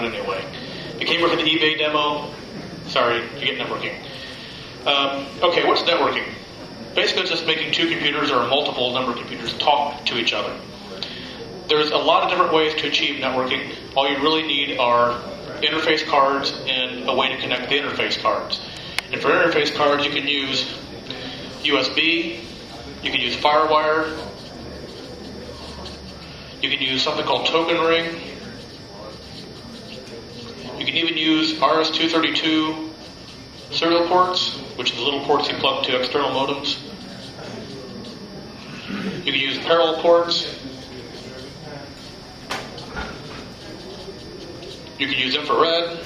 it anyway. It came with an eBay demo. Sorry, you get networking. Okay, what's networking? Basically, it's just making two computers or a multiple number of computers talk to each other. There's a lot of different ways to achieve networking. All you really need are interface cards and a way to connect the interface cards. And for interface cards, you can use USB, you can use FireWire, you can use something called Token Ring, you can even use RS-232 serial ports, which are the little ports you plug to external modems. You can use parallel ports. You can use infrared.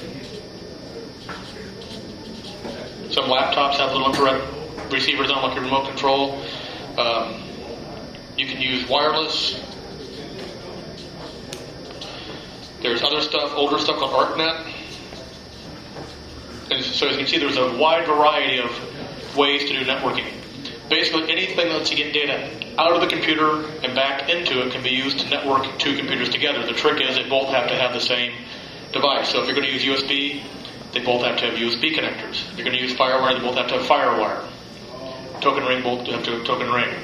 Some laptops have little infrared receivers on, like your remote control. You can use wireless. There's other stuff, older stuff called ArcNet. And so as you can see, there's a wide variety of ways to do networking. Basically, anything that lets you get data out of the computer and back into it can be used to network two computers together. The trick is they both have to have the same device. So if you're going to use USB, they both have to have USB connectors. If you're going to use FireWire, they both have to have FireWire. Token Ring, both have to have Token Ring.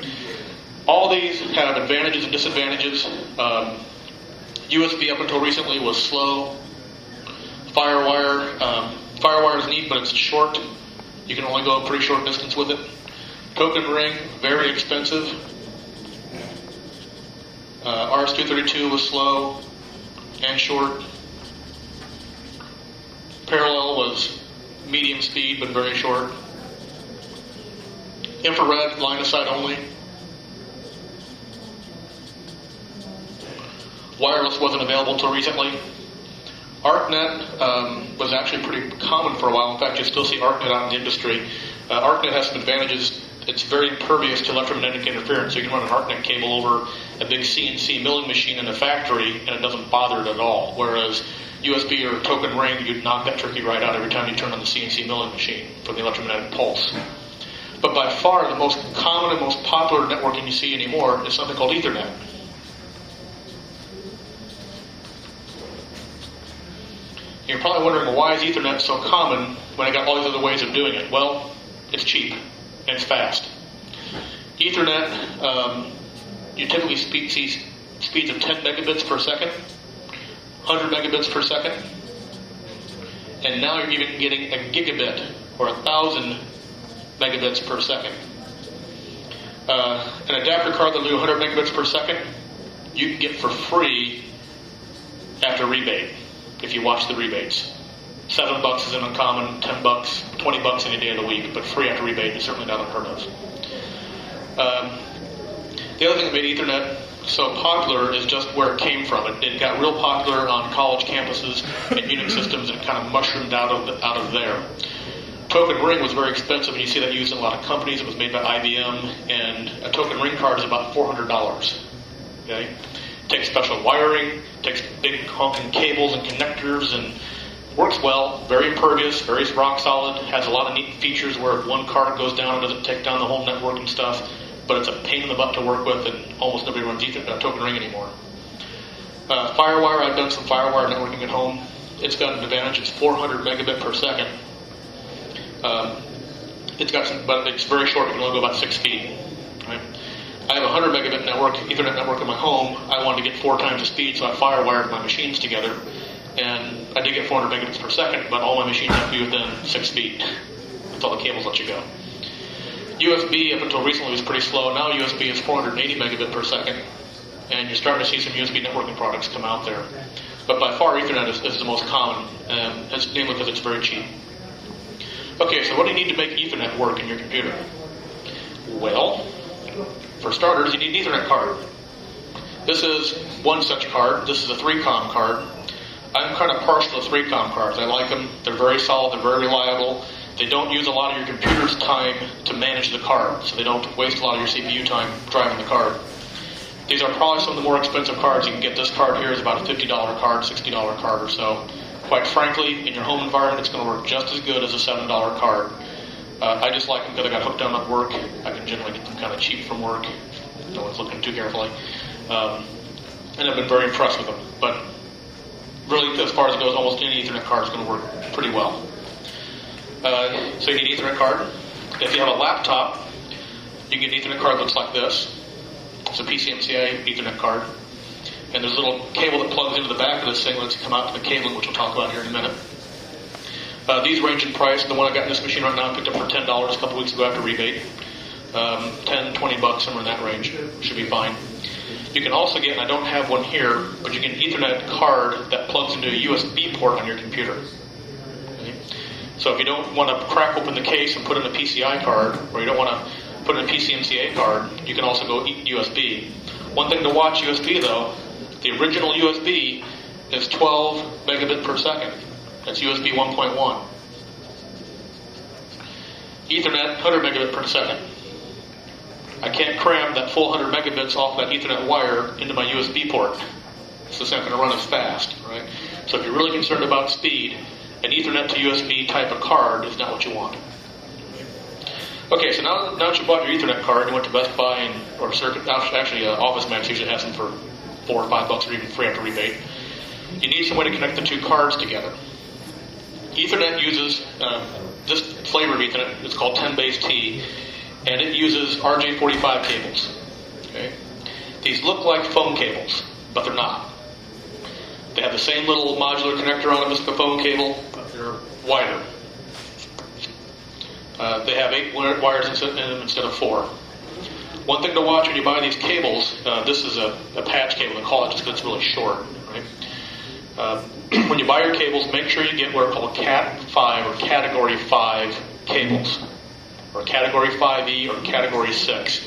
All these have advantages and disadvantages. USB up until recently was slow. FireWire is neat, but it's short. You can only go a pretty short distance with it. Token Ring, very expensive. RS-232 was slow and short. Parallel was medium speed, but very short. Infrared, line of sight only. Wireless wasn't available until recently. ArcNet was actually pretty common for a while. In fact, you still see ArcNet out in the industry. ArcNet has some advantages. It's very impervious to electromagnetic interference, so you can run an ArcNet cable over a big CNC milling machine in a factory, and it doesn't bother it at all. Whereas USB or Token Ring, you'd knock that turkey right out every time you turn on the CNC milling machine from the electromagnetic pulse. But by far, the most common and most popular networking you see anymore is something called Ethernet. You're probably wondering, well, why is Ethernet so common when I got all these other ways of doing it? Well, it's cheap and it's fast. Ethernet, you typically see speeds of 10 megabits per second, 100 megabits per second, and now you're even getting a gigabit or 1,000 megabits per second. An adapter card that'll do 100 megabits per second, you can get for free after rebate. If you watch the rebates. $7 is uncommon, $10, $20 any day of the week, but free after rebate is certainly not unheard of. The other thing that made Ethernet so popular is just where it came from. It got real popular on college campuses and Unix systems, and it kind of mushroomed out of there. Token Ring was very expensive, and you see that used in a lot of companies. It was made by IBM, and a Token Ring card is about $400. Okay? Takes special wiring, takes big honking cables and connectors, and works well. Very impervious, very rock solid. Has a lot of neat features where if one card goes down, it doesn't take down the whole network and stuff. But it's a pain in the butt to work with, and almost nobody runs Token Ring anymore. FireWire, I've done some FireWire networking at home. It's got an advantage. It's 400 megabit per second. It's got some, but it's very short. You can only go about 6 feet. Right? I have a 100 megabit network, Ethernet network in my home. I wanted to get 4 times the speed, so I FireWired my machines together. And I did get 400 megabits per second, but all my machines have to be within 6 feet. That's all the cables let you go. USB, up until recently, was pretty slow. Now USB is 480 megabit per second. And you're starting to see some USB networking products come out there. But by far, Ethernet is the most common, and it's namely because it's very cheap. Okay, so what do you need to make Ethernet work in your computer? Well, for starters, you need an Ethernet card. This is one such card. This is a 3-COM card. I'm kind of partial to 3-COM cards. I like them. They're very solid. They're very reliable. They don't use a lot of your computer's time to manage the card, so they don't waste a lot of your CPU time driving the card. These are probably some of the more expensive cards. You can get this card here is about a $50 card, $60 card or so. Quite frankly, in your home environment, it's going to work just as good as a $7 card. I just like them because I got hooked on them at work. I can generally get them kind of cheap from work. No one's looking too carefully. And I've been very impressed with them. But really, as far as it goes, almost any Ethernet card is going to work pretty well. So you need an Ethernet card. If you have a laptop, you get an Ethernet card that looks like this. It's a PCMCIA Ethernet card. And there's a little cable that plugs into the back of this thing that lets you come out to the cabling, which we'll talk about here in a minute. These range in price. The one I got in this machine right now I picked up for $10 a couple weeks ago after rebate. 10, 20 bucks, somewhere in that range. Should be fine. You can also get, and I don't have one here, but you get an Ethernet card that plugs into a USB port on your computer. Okay? So if you don't want to crack open the case and put in a PCI card, or you don't want to put in a PCMCA card, you can also go USB. One thing to watch USB though, the original USB is 12 megabit per second. That's USB 1.1. Ethernet, 100 megabit per second. I can't cram that full 100 megabits off that Ethernet wire into my USB port. So it's not going to run as fast, right? So if you're really concerned about speed, an Ethernet to USB type of card is not what you want. Okay, so now that you bought your Ethernet card, you went to Best Buy or Circuit, actually Office Max usually has them for $4 or $5 or even free after rebate. You need some way to connect the two cards together. Ethernet uses this flavor of Ethernet. It's called 10 base T, and it uses RJ45 cables. Okay, these look like phone cables, but they're not. They have the same little modular connector on them as the phone cable, but they're wider. They have 8 wires in them instead of 4. One thing to watch when you buy these cables, this is a patch cable, they call it just because it's really short. Right? When you buy your cables, make sure you get what are called Cat 5 or Category 5 cables, or Category 5E or Category 6.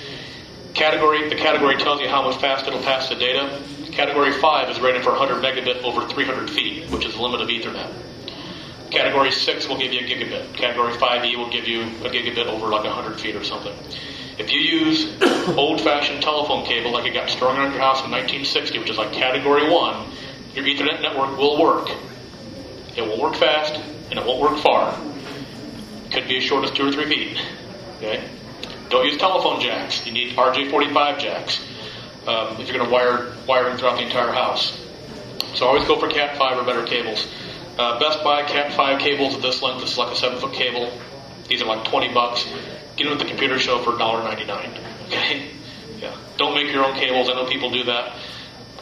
The category tells you how much fast it'll pass the data. Category 5 is rated for 100 megabit over 300 feet, which is the limit of Ethernet. Category 6 will give you a gigabit. Category 5E will give you a gigabit over like 100 feet or something. If you use old-fashioned telephone cable like it got strung around your house in 1960, which is like Category 1, your Ethernet network will work. It will work fast, and it won't work far. It could be as short as 2 or 3 feet. Okay? Don't use telephone jacks. You need RJ45 jacks if you're going to wiring throughout the entire house. So always go for Cat 5 or better cables. Best Buy Cat 5 cables of this length. This is like a 7-foot cable. These are like 20 bucks. Get them at the computer show for $1.99. Okay? Yeah. Don't make your own cables. I know people do that.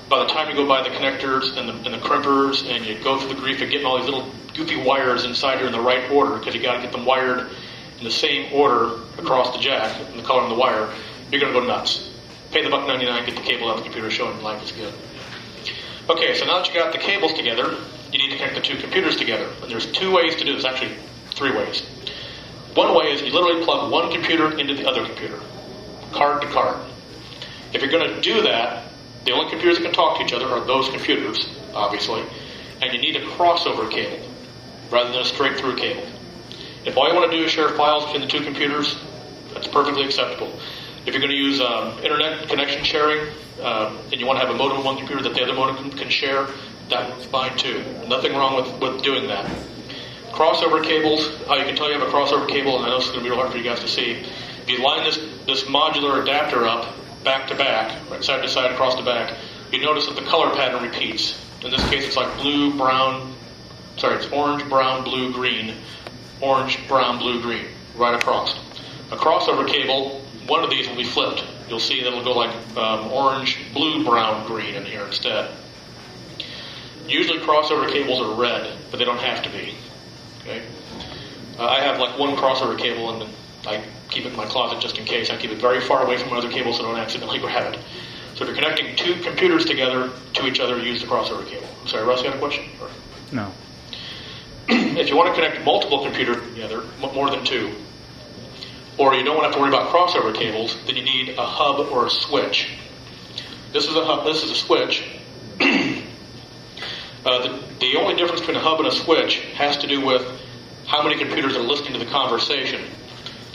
By the time you go buy the connectors and the crimpers and you go through the grief of getting all these little goofy wires inside here in the right order, because you got to get them wired in the same order across the jack and the color of the wire, you're going to go nuts. Pay the $1.99, get the cable out of the computer show, and life is good. Okay, so now that you got the cables together, you need to connect the two computers together. And there's 2 ways to do this, actually 3 ways. One way is you literally plug one computer into the other computer, card to card. If you're going to do that, the only computers that can talk to each other are those computers, obviously, and you need a crossover cable rather than a straight-through cable. If all you want to do is share files between the 2 computers, that's perfectly acceptable. If you're going to use internet connection sharing, and you want to have a modem on one computer that the other modem can share, that's fine too. Nothing wrong with doing that. Crossover cables, how you can tell you have a crossover cable, and I know this is going to be real hard for you guys to see. If you line this modular adapter up back to back, right, side to side across the back, you notice that the color pattern repeats. In this case, it's like it's orange, brown, blue, green, orange, brown, blue, green, right across. A crossover cable, one of these will be flipped. You'll see that it'll go like orange, blue, brown, green in here instead. Usually crossover cables are red, but they don't have to be. Okay? I have like one crossover cable, and I keep it in my closet just in case. I keep it very far away from my other cables so I don't accidentally grab it. So if you're connecting 2 computers together to each other, use the crossover cable. Sorry, Russ, you had a question? Or? No. If you want to connect multiple computers together, more than 2, or you don't want to have to worry about crossover cables, then you need a hub or a switch. This is a hub, this is a switch. The only difference between a hub and a switch has to do with how many computers are listening to the conversation.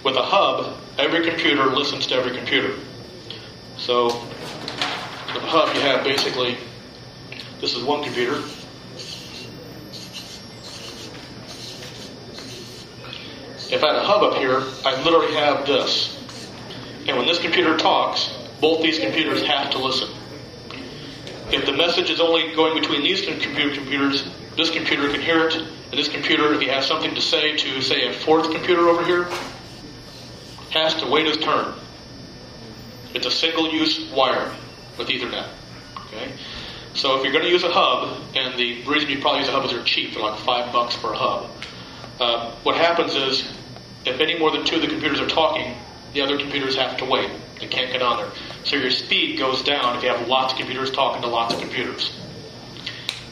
With a hub, every computer listens to every computer. So, with a hub, you have basically, this is one computer. If I had a hub up here, I literally have this. And when this computer talks, both these computers have to listen. If the message is only going between these computers, this computer can hear it, and this computer, if he has something to say to, say, a fourth computer over here, has to wait his turn. It's a single-use wire with Ethernet. Okay? So if you're going to use a hub, and the reason you probably use a hub is they're cheap, they're like $5 for a hub. What happens is, if any more than two of the computers are talking, the other computers have to wait. They can't get on there. So your speed goes down if you have lots of computers talking to lots of computers.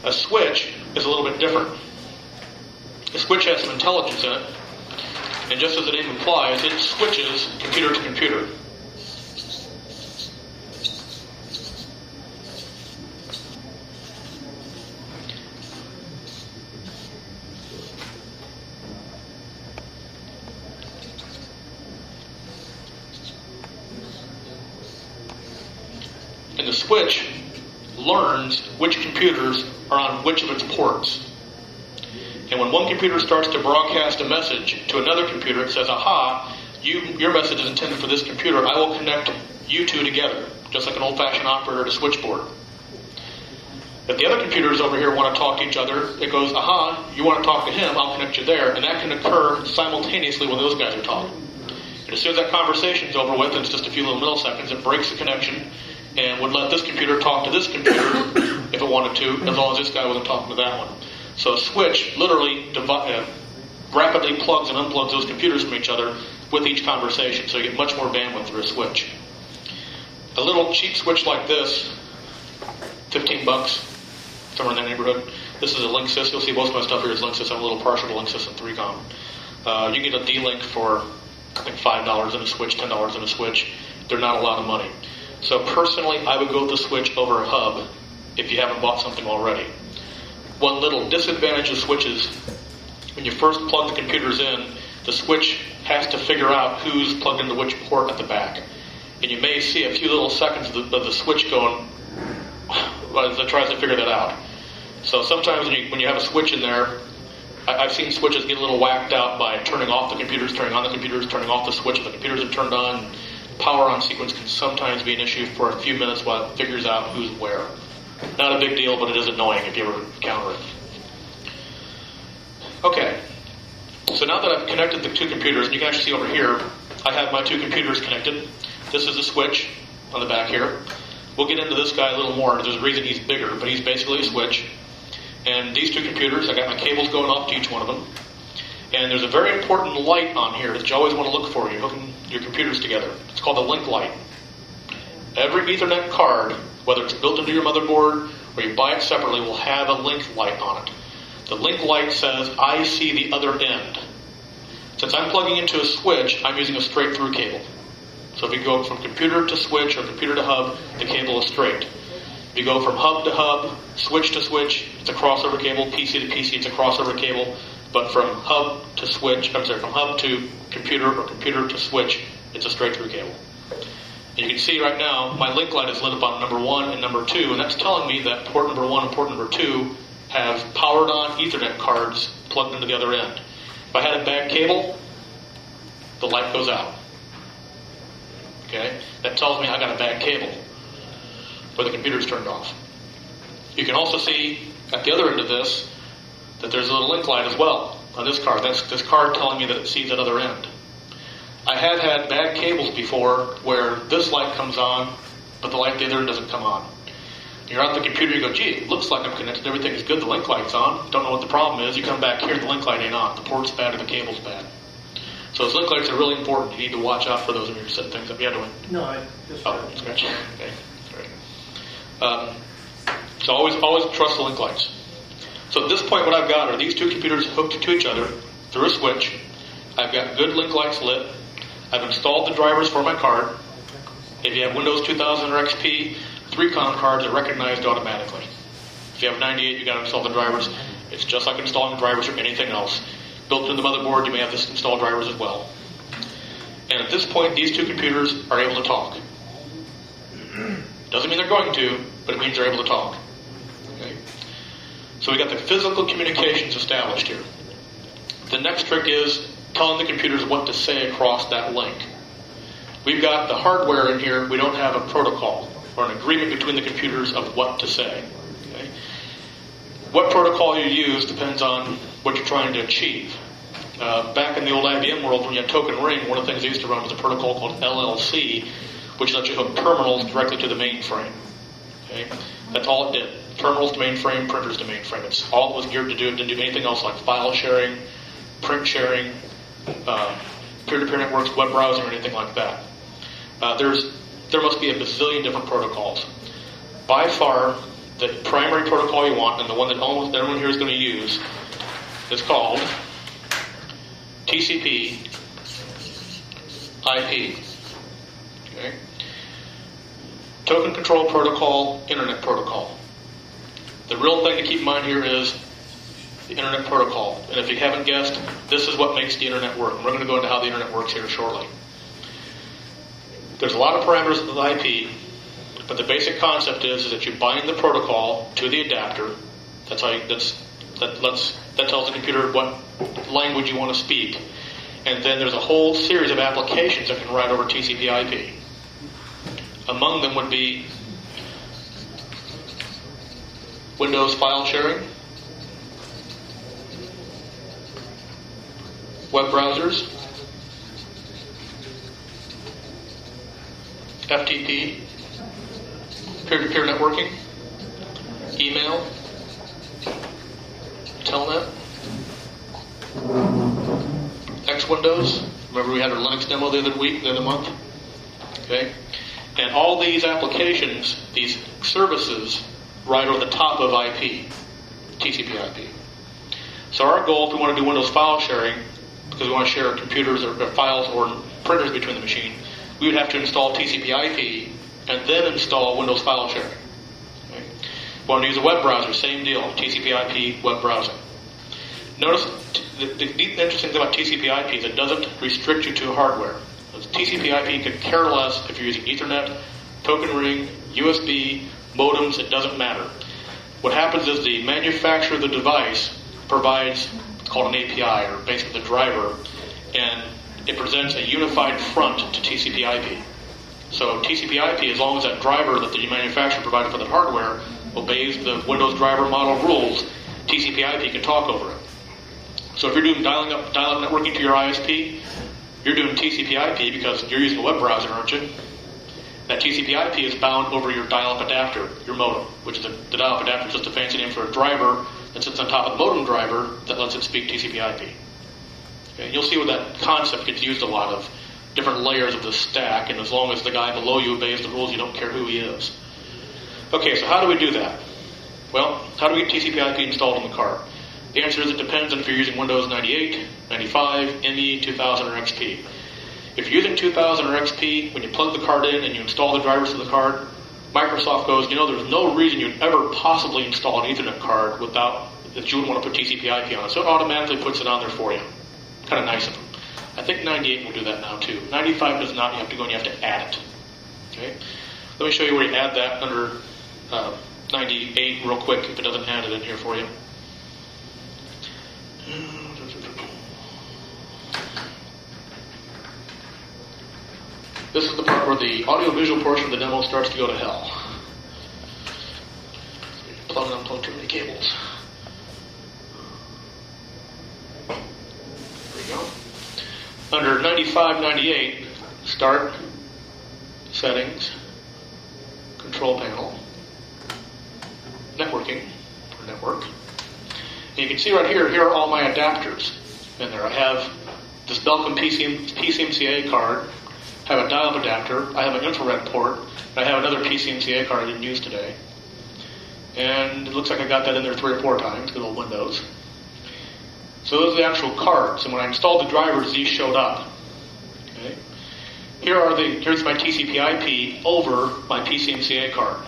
A switch is a little bit different. A switch has some intelligence in it, and just as the name implies, it switches computer to computer. And the switch learns which computers are on which of its ports. And when one computer starts to broadcast a message to another computer, it says, aha, your message is intended for this computer. I will connect you two together, just like an old-fashioned operator to switchboard. If the other computers over here want to talk to each other, it goes, aha, you want to talk to him, I'll connect you there. And that can occur simultaneously when those guys are talking. And as soon as that conversation's over with, and it's just a few little milliseconds, it breaks the connection and would let this computer talk to this computer if it wanted to, as long as this guy wasn't talking to that one. So a switch literally rapidly plugs and unplugs those computers from each other with each conversation, so you get much more bandwidth through a switch. A little cheap switch like this, $15, somewhere in that neighborhood. This is a Linksys. You'll see most of my stuff here is Linksys. I'm a little partial to Linksys and 3Com. You can get a D-Link for, I think, $5 in a switch, $10 in a switch. They're not a lot of money. So personally, I would go with the switch over a hub if you haven't bought something already. One little disadvantage of switches, when you first plug the computers in, the switch has to figure out who's plugged into which port at the back. And you may see a few little seconds of the switch going as it tries to figure that out. So sometimes when you have a switch in there, I've seen switches get a little whacked out by turning off the computers, turning on the computers, turning off the switch if the computers are turned on. Power on sequence can sometimes be an issue for a few minutes while it figures out who's where. Not a big deal, but it is annoying if you ever encounter it. Okay, so now that I've connected the two computers, and you can actually see over here, I have my two computers connected. This is a switch on the back here. We'll get into this guy a little more. There's a reason he's bigger, but he's basically a switch. And these two computers, I got my cables going off to each one of them. And there's a very important light on here that you always want to look for when you're hooking your computers together. It's called the link light. Every Ethernet card, whether it's built into your motherboard or you buy it separately, will have a link light on it. The link light says, I see the other end. Since I'm plugging into a switch, I'm using a straight through cable. So if you go from computer to switch or computer to hub, the cable is straight. If you go from hub to hub, switch to switch, it's a crossover cable. PC to PC, it's a crossover cable. But from hub to switch, from hub to computer or computer to switch, it's a straight through cable. And you can see right now, my link light is lit up on number 1 and number 2, and that's telling me that port number 1 and port number 2 have powered on Ethernet cards plugged into the other end. If I had a bad cable, the light goes out. Okay? That tells me I got a bad cable, or the computer's turned off. You can also see at the other end of this that there's a little link light as well on this card. That's this card telling me that it sees that other end. I have had bad cables before where this light comes on, but the light at the other end doesn't come on. You're on the computer, you go, gee, it looks like I'm connected, everything is good, the link light's on. Don't know what the problem is. You come back here, the link light ain't on. The port's bad or the cable's bad. So those link lights are really important. You need to watch out for those when you're setting things up. Yeah, doing. No, I just. Oh, scratch. Okay, sorry. So always trust the link lights. So at this point, what I've got are these two computers hooked to each other through a switch. I've got good link lights lit. I've installed the drivers for my card. If you have Windows 2000 or XP, 3Com cards are recognized automatically. If you have 98, you got to install the drivers. It's just like installing drivers for anything else. Built into the motherboard, you may have to install drivers as well. And at this point, these two computers are able to talk. Doesn't mean they're going to, but it means they're able to talk. Okay? So we got the physical communications established here. The next trick is telling the computers what to say across that link. We've got the hardware in here, we don't have a protocol. or an agreement between the computers of what to say. Okay? What protocol you use depends on what you're trying to achieve. Back in the old IBM world, when you had Token Ring, one of the things they used to run was a protocol called LLC, which lets you hook terminals directly to the mainframe. Okay? That's all it did. Terminals to mainframe, printers to mainframe. It's all it was geared to do. It didn't do anything else like file sharing, print sharing, peer-to-peer networks, web browsing, or anything like that. There must be a bazillion different protocols. By far, the primary protocol you want, and the one that almost everyone here is going to use, is called TCP IP. Okay? Token Control Protocol, Internet Protocol. The real thing to keep in mind here is the Internet Protocol. And if you haven't guessed, this is what makes the Internet work. And we're going to go into how the Internet works here shortly. There's a lot of parameters of the IP, but the basic concept is that you bind the protocol to the adapter. That tells the computer what language you want to speak. And then there's a whole series of applications that can write over TCP IP. Among them would be Windows file sharing, web browsers, FTP, peer-to-peer networking, email, telnet, X Windows. Remember we had our Linux demo the other month? Okay? And all these applications, these services, write over the top of IP, TCP IP. So our goal, if we want to do Windows file sharing, because we want to share computers or files or printers between the machine, we would have to install TCP IP and then install Windows file sharing. Okay? We want to use a web browser, same deal, TCP IP web browsing. Notice the interesting thing about TCP IP is it doesn't restrict you to hardware. TCP IP could care less if you're using Ethernet, Token Ring, USB, modems, it doesn't matter. What happens is the manufacturer of the device provides, it's called an API, or basically the driver, and it presents a unified front to TCP IP. So TCP IP, as long as that driver that the manufacturer provided for the hardware obeys the Windows driver model rules, TCP IP can talk over it. So if you're doing dial-up networking to your ISP, you're doing TCP IP because you're using a web browser, aren't you? That TCP IP is bound over your dial-up adapter, your modem, which is the dial-up adapter is just a fancy name for a driver that sits on top of the modem driver that lets it speak TCP IP. Okay, and you'll see where that concept gets used a lot of different layers of the stack, and as long as the guy below you obeys the rules, you don't care who he is. Okay, so how do we do that? Well, how do we get TCP IP installed in the card? The answer is it depends on if you're using Windows 98, 95, ME, 2000, or XP. If you're using 2000 or XP, when you plug the card in and you install the drivers to the card, Microsoft goes, there's no reason you'd ever possibly install an Ethernet card that you would want to put TCP IP on it. So it automatically puts it on there for you. Kind of nice of them. I think 98 will do that now too. 95 does not. You have to go and you have to add it. Okay. Let me show you where you add that under 98 real quick if it doesn't add it in here for you. This is the part where the audio-visual portion of the demo starts to go to hell. Plug and unplug too many cables. There we go. Under 95, 98, Start, Settings, Control Panel, Networking, or Network. And you can see right here are all my adapters in there. I have this Belkin PCMCA card, I have a dial-up adapter, I have an infrared port, and I have another PCMCA card I didn't use today. And it looks like I got that in there 3 or 4 times, good old Windows. So those are the actual cards, and when I installed the drivers, these showed up. Okay. Here's my TCP IP over my PCMCA card,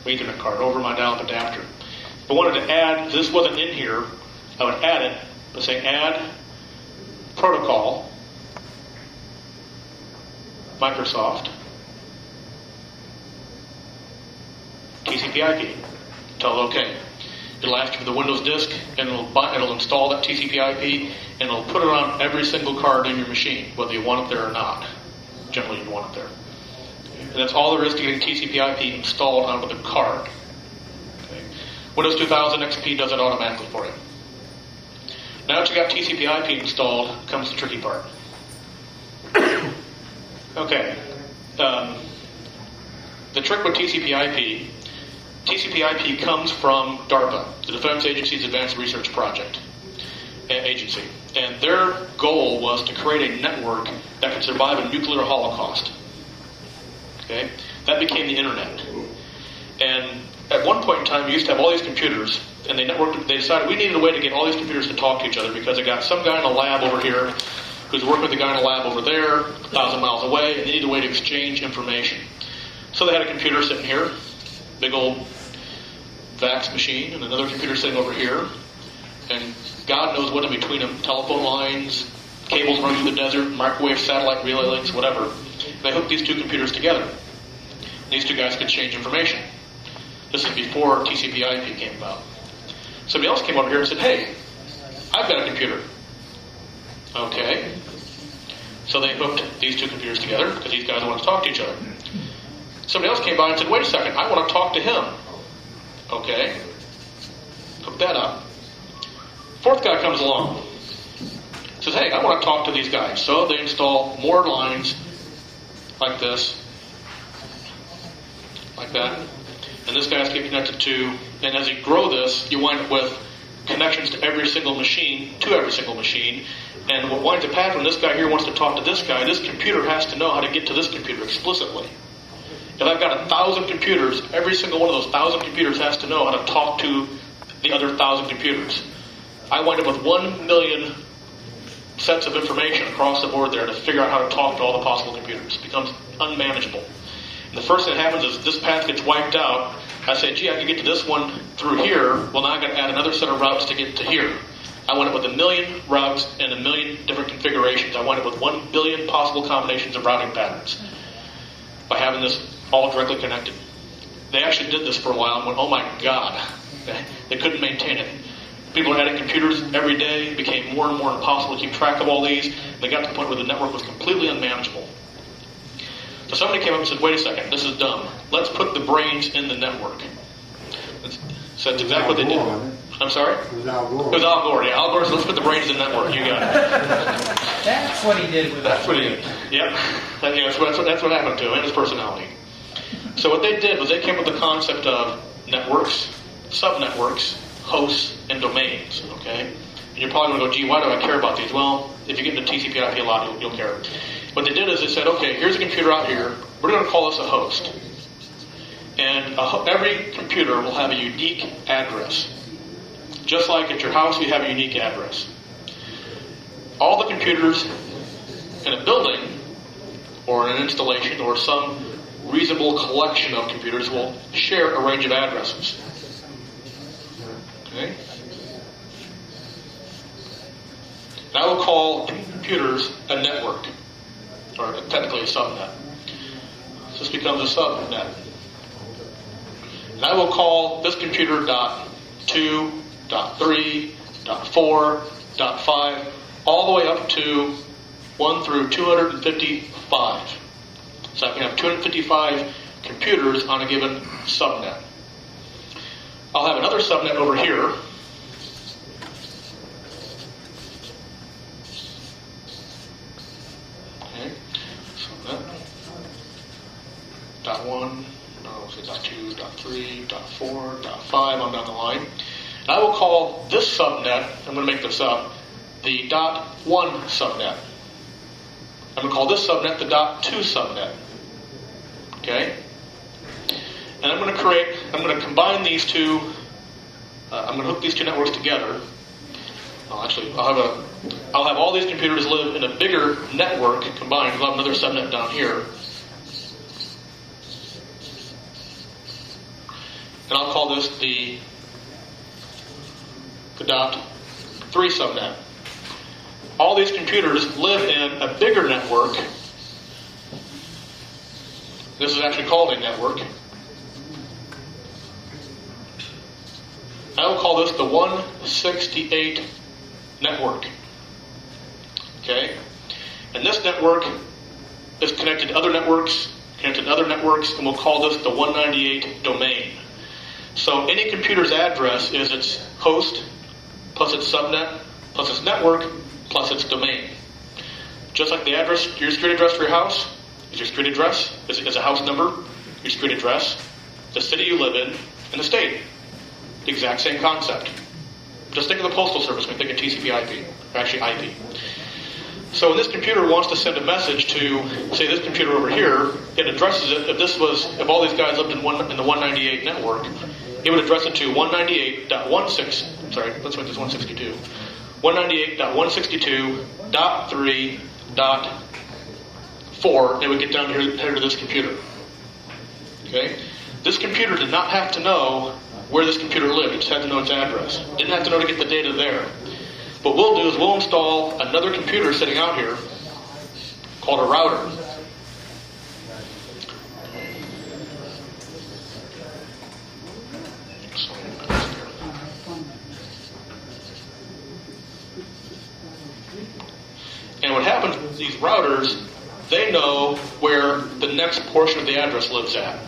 Ethernet card, over my dial-up adapter. If I wanted to add, this wasn't in here, I would add it, by saying add protocol, Microsoft, TCP IP. Tell it OK. It'll ask you for the Windows disk, and it'll install that TCP IP, and it'll put it on every single card in your machine, whether you want it there or not. Generally, you want it there. And that's all there is to getting TCP/IP installed onto the card. Okay. Windows 2000 XP does it automatically for you. Now that you got TCP/IP installed, comes the tricky part. Okay. The trick with TCP/IP comes from DARPA, the Defense Agency's Advanced Research Project Agency. And their goal was to create a network that could survive a nuclear holocaust. Okay? That became the internet. And at one point in time, you used to have all these computers, and they decided we needed a way to get all these computers to talk to each other, because they got some guy in a lab over here who's working with the guy in a lab over there, 1,000 miles away, and they needed a way to exchange information. So they had a computer sitting here, big old VAX machine, and another computer sitting over here, and God knows what in between them, telephone lines, cables running through the desert, microwave, satellite, relay links, whatever. They hooked these two computers together. And these two guys could exchange information. This is before TCP/IP came about. Somebody else came over here and said, hey, I've got a computer. Okay. So they hooked these two computers together because these guys wanted to talk to each other. Somebody else came by and said, wait a second, I want to talk to him. Okay. Hook that up. Fourth guy comes along. Says, hey, I want to talk to these guys. So they install more lines like this. Like that. And this guy's getting connected to, and as you grow this, you wind up with connections to every single machine, and what winds up happening, this guy here wants to talk to this guy, this computer has to know how to get to this computer explicitly. If I've got 1,000 computers, every single one of those 1,000 computers has to know how to talk to the other 1,000 computers. I wind up with 1 million sets of information across the board there to figure out how to talk to all the possible computers. It becomes unmanageable. And the first thing that happens is this path gets wiped out. I say, gee, I can get to this one through here. Well, now I've got to add another set of routes to get to here. I wind up with 1 million routes and 1 million different configurations. I wind up with 1 billion possible combinations of routing patterns by having this all directly connected. They actually did this for a while and went, oh my God. They couldn't maintain it. People were adding computers every day. It became more and more impossible to keep track of all these. They got to the point where the network was completely unmanageable. So somebody came up and said, wait a second, this is dumb. Let's put the brains in the network. So that's exactly what they did. I'm sorry? It was Al Gore. It was Al Gore, yeah. Al Gore said, let's put the brains in the network. You got it. That's what he did with That's what he did. Yep. That's what happened to him and his personality. So what they did was they came up with the concept of networks, subnetworks, hosts, and domains. Okay? And you're probably going to go, gee, why do I care about these? Well, if you get into TCP/IP a lot, you'll care. What they did is they said, okay, here's a computer out here. We're going to call this a host. And every computer will have a unique address. Just like at your house, you have a unique address. All the computers in a building or in an installation or some reasonable collection of computers will share a range of addresses. Okay? And I will call computers a network, or technically a subnet. So this becomes a subnet. And I will call this computer .2, .3, .4, .5, all the way up to 1 through 255. So I can have 255 computers on a given subnet. I'll have another subnet over here. Okay, subnet. .1, .2, .3, .4, .5 on down the line. And I will call this subnet, I'm going to make this up, the .1 subnet. I'm going to call this subnet the .2 subnet. Okay? And I'm going to combine these two, I'm going to hook these two networks together. I'll have all these computers live in a bigger network combined. I'll have another subnet down here. And I'll call this the .3 subnet. All these computers live in a bigger network. This is actually called a network. I will call this the 168 network. Okay? And this network is connected to other networks connected to other networks, and we'll call this the 198 domain. So any computer's address is its host, plus its subnet, plus its network, plus its domain. Just like the address, your street address for your house is your street address, is a house number, your street address, the city you live in, and the state. The exact same concept. Just think of the Postal Service when you think of TCP/IP, or actually IP. So when this computer wants to send a message to, say, this computer over here, it addresses it. If all these guys lived in the 198 network, it would address it to 198.16. Sorry, let's make this 162. 198.162.3.4. It would get down here to this computer. Okay, this computer did not have to know where this computer lived. It just had to know its address. Didn't have to know to get the data there. What we'll do is we'll install another computer sitting out here called a router. And what happens with these routers, they know where the next portion of the address lives at.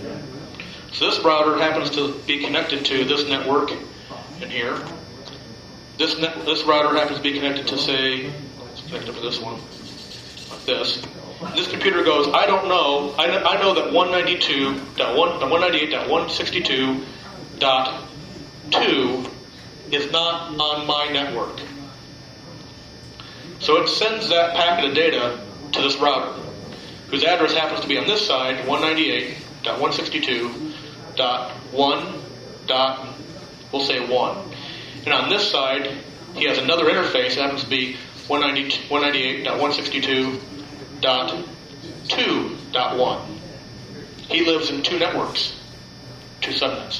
So this router happens to be connected to this network in here. This router happens to be connected to, say, let's connect up to this one, like this. This computer goes, I don't know. I know that 192.162.2 is not on my network. So it sends that packet of data to this router, whose address happens to be on this side, 198.162.1. We'll say 1. And on this side, he has another interface that happens to be 198.162.2.1. He lives in two networks, two subnets.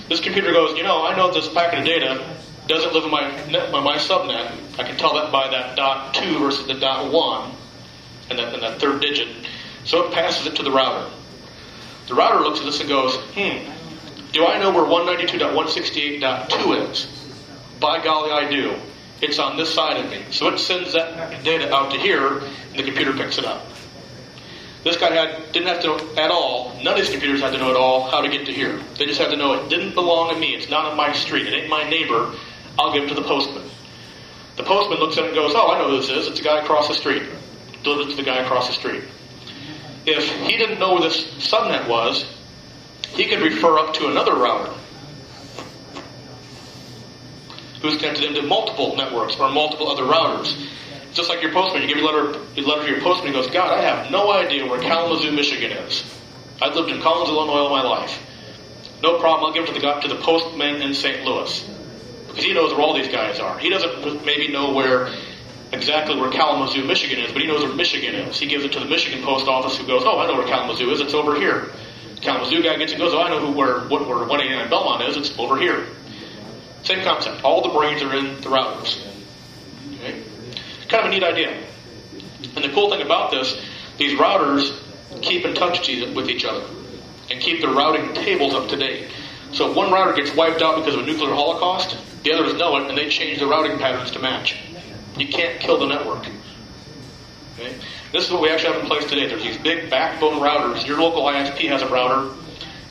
This computer goes, I know this packet of data doesn't live in my subnet. I can tell that by that .2 versus the .1 and that third digit. So it passes it to the router. The router looks at this and goes, do I know where 192.168.2 is? By golly, I do. It's on this side of me. So it sends that data out to here, and the computer picks it up. This guy didn't have to know at all, none of these computers had to know at all how to get to here. They just had to know it didn't belong to me. It's not on my street. It ain't my neighbor. I'll give it to the postman. The postman looks at it and goes, I know who this is. It's a guy across the street. Delivers it to the guy across the street. If he didn't know where this subnet was, he could refer up to another router who's connected into multiple networks or multiple other routers. Just like your postman, you give your letter to your postman, he goes, God, I have no idea where Kalamazoo, Michigan is. I've lived in Collins, Illinois all my life. No problem, I'll give it to the postman in St. Louis. Because he knows where all these guys are. He doesn't maybe know exactly where Kalamazoo, Michigan is, but he knows where Michigan is. He gives it to the Michigan post office who goes, I know where Kalamazoo is, it's over here. The Kalamazoo guy gets it and goes, I know where 189 Belmont is, it's over here. Same concept. All the brains are in the routers. Okay? Kind of a neat idea. And the cool thing about this, these routers keep in touch with each other and keep their routing tables up to date. So if one router gets wiped out because of a nuclear holocaust, the others know it and they change the routing patterns to match. You can't kill the network. Okay? This is what we actually have in place today. There's these big backbone routers. Your local ISP has a router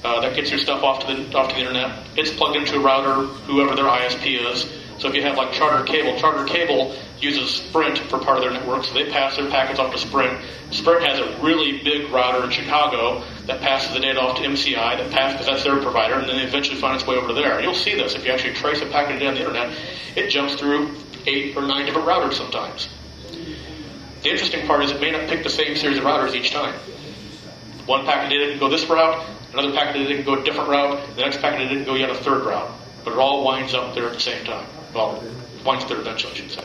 that gets your stuff off to the internet. It's plugged into a router, whoever their ISP is. So if you have like Charter Cable uses Sprint for part of their network, so they pass their packets off to Sprint. Sprint has a really big router in Chicago that passes the data off to MCI, because that's their provider, and then they eventually find its way over to there. And you'll see this if you actually trace a packet of data on the internet. It jumps through 8 or 9 different routers sometimes. The interesting part is it may not pick the same series of routers each time. One packet of data can go this route, another packet of data can go a different route, the next packet of data can go yet a third route. But it all winds up there at the same time. Well, winds there eventually, I should say.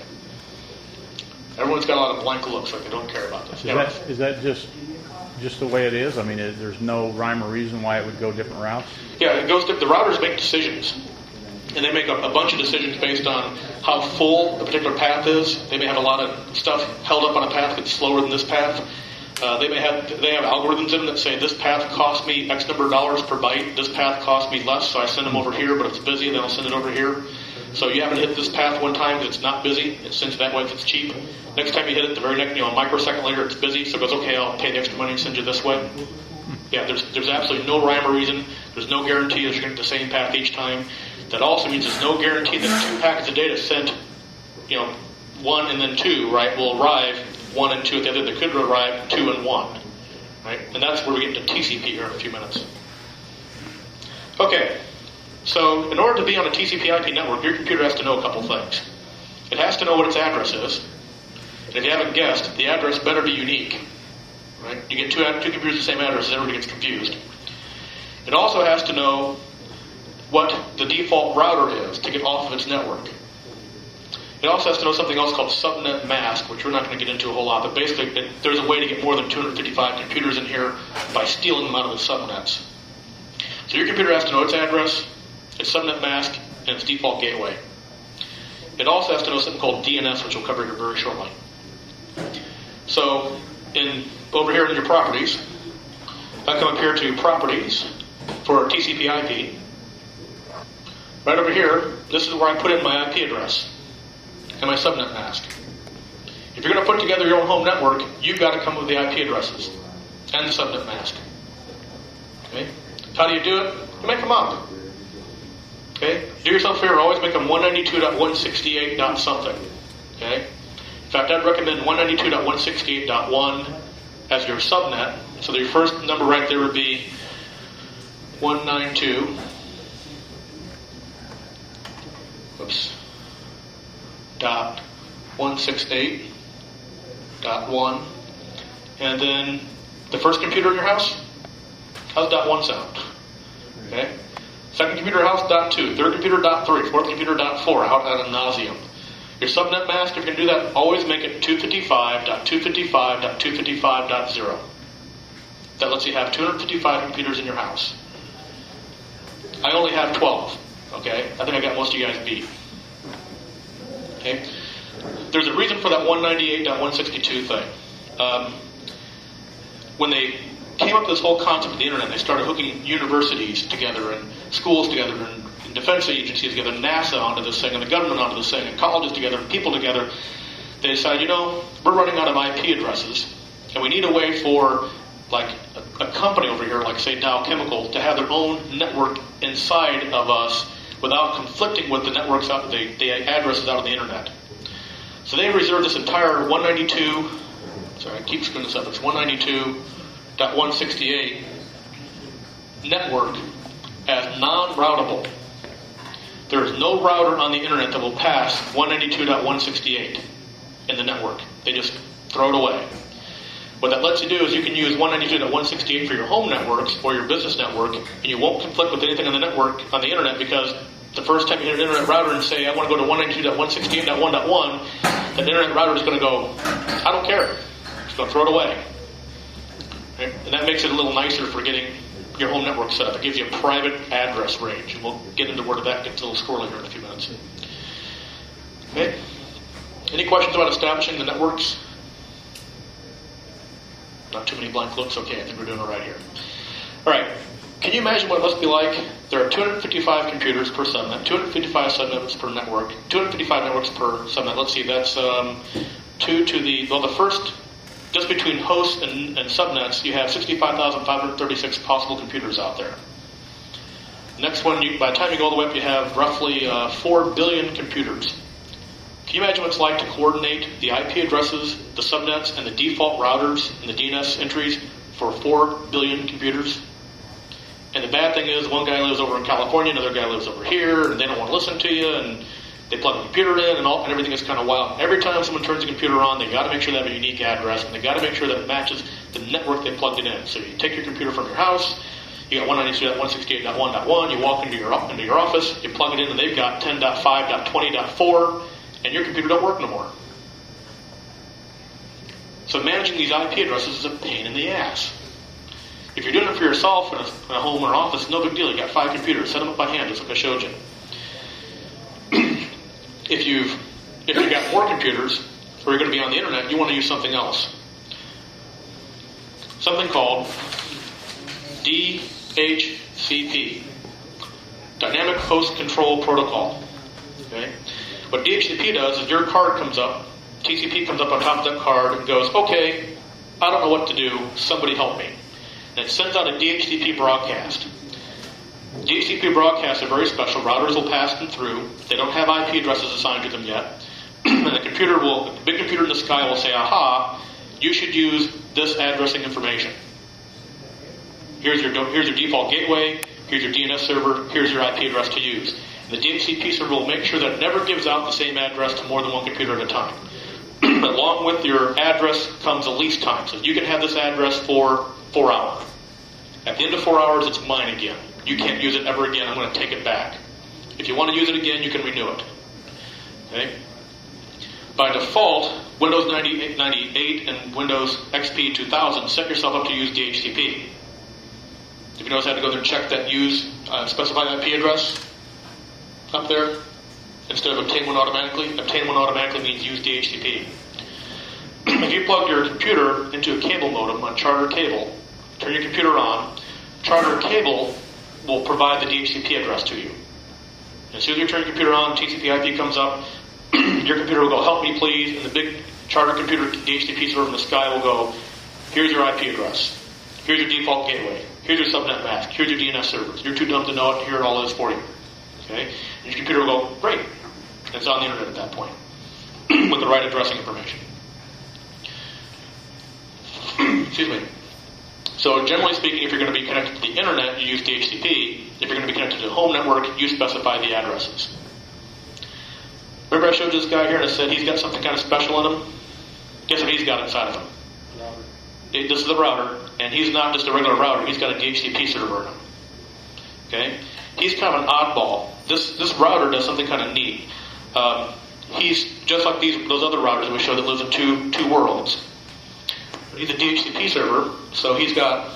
Everyone's got a lot of blank looks like they don't care about this. Is that just the way it is? I mean, there's no rhyme or reason why it would go different routes? Yeah, the routers make decisions. And they make a bunch of decisions based on how full a particular path is. They may have a lot of stuff held up on a path that's slower than this path. They have algorithms in them that say this path costs me X number of dollars per byte. This path costs me less, so I send them over here, but if it's busy, then I'll send it over here. So you haven't hit this path one time because it's not busy. It sends it that way if it's cheap. Next time you hit it, the very next, a microsecond later, it's busy, so it goes, okay, I'll pay the extra money and send you this way. Yeah, there's absolutely no rhyme or reason. There's no guarantee that you're going to get the same path each time. That also means there's no guarantee that 2 packets of data sent, 1 and then 2, right, will arrive 1 and 2 at the other. They could arrive 2 and 1, right? And that's where we get into TCP here in a few minutes. Okay, so in order to be on a TCP/IP network, your computer has to know a couple things. It has to know what its address is. And if you haven't guessed, the address better be unique. Right? You get two computers with the same address, everybody gets confused. It also has to know what the default router is to get off of its network. It also has to know something else called subnet mask, which we're not going to get into a whole lot, but basically there's a way to get more than 255 computers in here by stealing them out of the subnets. So your computer has to know its address, its subnet mask, and its default gateway. It also has to know something called DNS, which we'll cover here very shortly. So over here in your properties, I come up here to properties for TCP/IP. Right over here, this is where I put in my IP address and my subnet mask. If you're going to put together your own home network, you've got to come up with the IP addresses and the subnet mask. Okay? How do you do it? You make them up. Okay? Do yourself a favor, always make them 192.168. something. Okay? In fact, I'd recommend 192.168.1 as your subnet. So your first number right there would be 192. Dot 168.1, and then the first computer in your house. How's .1 sound? Okay. Second computer house, .2. Third computer, .3. Fourth computer, .4. Out ad nauseum. Your subnet mask, if you're going to do that, always make it 255.255.255.0. That lets you have 255 computers in your house. I only have 12. Okay? I think I got most of you guys beat. Okay? There's a reason for that 198.162 thing. When they came up with this whole concept of the internet, they started hooking universities together and schools together and defense agencies together, NASA onto this thing, and the government onto this thing, and colleges together, and people together. They decided, we're running out of IP addresses, and we need a way for, like, a company over here, like, say, Dow Chemical, to have their own network inside of us without conflicting with the networks out, the addresses out on the internet. So they reserved this entire 192, sorry, I keep screwing this up, it's 192.168 network as non-routable. There is no router on the internet that will pass 192.168 in the network. They just throw it away. What that lets you do is you can use 192.168 for your home networks or your business network, and you won't conflict with anything on the network, on the internet, because the first time you hit an internet router and say, I want to go to 192.168.1.1, the internet router is going to go, I don't care. It's going to throw it away. Right? And that makes it a little nicer for getting your home network set up. It gives you a private address range. And we'll get into where that gets a little squirrely here in a few minutes. Okay? Any questions about establishing the networks? Not too many blank looks. Okay, I think we're doing all right here. All right. Can you imagine what it must be like? There are 255 computers per subnet, 255 subnets per network, 255 networks per subnet. Let's see, that's 2 to the, the first, just between hosts and subnets, you have 65,536 possible computers out there. Next one, by the time you go all the way up, you have roughly 4 billion computers. Can you imagine what it's like to coordinate the IP addresses, the subnets, and the default routers and the DNS entries for 4 billion computers? And the bad thing is, one guy lives over in California, another guy lives over here, and they don't want to listen to you, and they plug the computer in, and everything is kind of wild. Every time someone turns the computer on, they got to make sure they have a unique address, and they got to make sure that it matches the network they plugged it in. So you take your computer from your house, you got 192.168.1.1, you walk into your office, you plug it in, and they've got 10.5.20.4, and your computer don't work no more. So managing these IP addresses is a pain in the ass. If you're doing it for yourself in a home or office, no big deal. You got 5 computers, set them up by hand, just like I showed you. If you've got more computers, or you're going to be on the internet, you want to use something else. Something called DHCP, Dynamic Host Control Protocol. Okay? What DHCP does is your card comes up, TCP comes up on top of that card and goes, okay, I don't know what to do, somebody help me. and it sends out a DHCP broadcast. DHCP broadcasts are very special. Routers will pass them through. They don't have IP addresses assigned to them yet. And the big computer in the sky will say, aha, you should use this addressing information. Here's your default gateway, here's your DNS server, here's your IP address to use. And the DHCP server will make sure that it never gives out the same address to more than one computer at a time. Along with your address comes a lease time. So you can have this address for 4 hours. At the end of 4 hours, it's mine again. You can't use it ever again. I'm going to take it back. If you want to use it again, you can renew it. Okay? By default, Windows 98 and Windows XP 2000 set yourself up to use DHCP. If you notice, I had to go there and check that use specified IP address up there instead of obtain one automatically. Obtain one automatically means use DHCP. If you plug your computer into a cable modem on Charter Cable, turn your computer on, Charter Cable will provide the DHCP address to you. And as soon as you turn your computer on, TCP IP comes up, your computer will go, help me please, and the big Charter computer DHCP server in the sky will go, here's your IP address, here's your default gateway, here's your subnet mask, here's your DNS servers. You're too dumb to know it, here it all is for you. Okay? And your computer will go, great. And it's on the internet at that point with the right addressing information. Excuse me. So generally speaking, if you're going to be connected to the internet, you use DHCP. If you're going to be connected to the home network, you specify the addresses. Remember I showed you this guy here and I said he's got something kind of special in him? Guess what he's got inside of him? This is the router, and he's not just a regular router. He's got a DHCP server in him. Okay? He's kind of an oddball. This router does something kind of neat. He's just like those other routers we showed that lives in two worlds. But he's a DHCP server, so he's got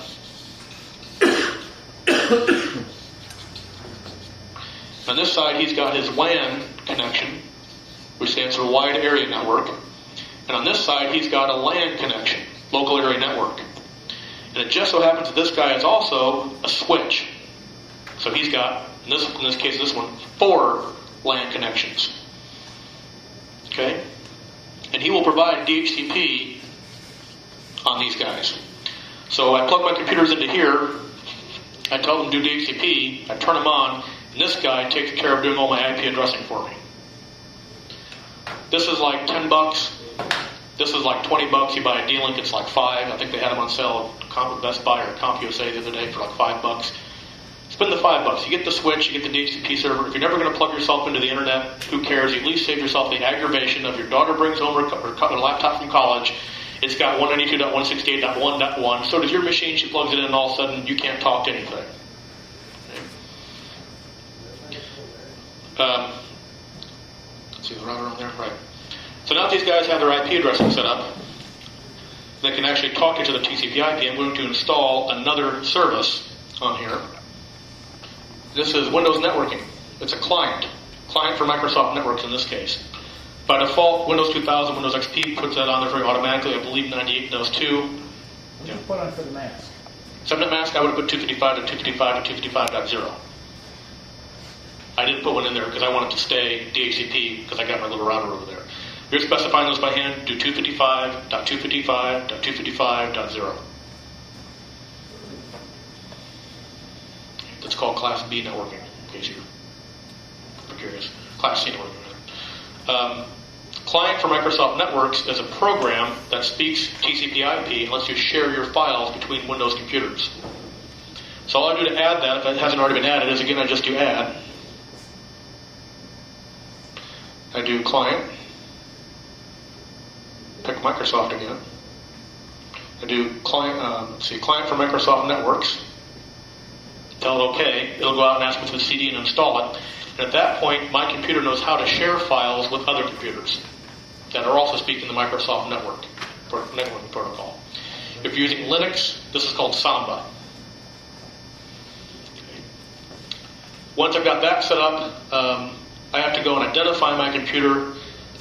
on this side he's got his WAN connection, which stands for Wide Area Network, and on this side he's got a LAN connection, Local Area Network. And it just so happens that this guy is also a switch. So he's got, in this case, this one, 4 LAN connections. Okay? And he will provide DHCP on these guys. So I plug my computers into here, I tell them to do DHCP, I turn them on, and this guy takes care of doing all my IP addressing for me. This is like $10. This is like $20. You buy a D-Link, it's like $5. I think they had them on sale at Best Buy or CompUSA the other day for like $5. Spend the $5. You get the switch, you get the DHCP server. If you're never going to plug yourself into the internet, who cares? You at least save yourself the aggravation of your daughter brings home her laptop from college. It's got 192.168.1.1. So does your machine. She plugs it in, and all of a sudden you can't talk to anything. Let's see the router on there. Right. So now that these guys have their IP addressing set up, they can actually talk into the TCP IP. I'm going to install another service on here. This is Windows Networking. It's a client for Microsoft Networks in this case. By default, Windows 2000, Windows XP puts that on there very automatically. I believe 98 does too. What did you put on for the mask? Subnet mask, I would have put 255 to 255 to 255.0. I didn't put one in there because I wanted to stay DHCP because I got my little router over there. You're specifying those by hand, do 255.255.255.0. That's called Class B networking, in case you're curious. Class C networking. Client for Microsoft Networks is a program that speaks TCP IP and lets you share your files between Windows computers. So all I do to add that, if it hasn't already been added, is again I just do add. I do client. Pick Microsoft again. I do client for Microsoft Networks. Tell it OK. It'll go out and ask me for the CD and install it. And at that point, my computer knows how to share files with other computers that are also speaking the Microsoft networking protocol. If you're using Linux, this is called Samba. Okay. Once I've got that set up, I have to go and identify my computer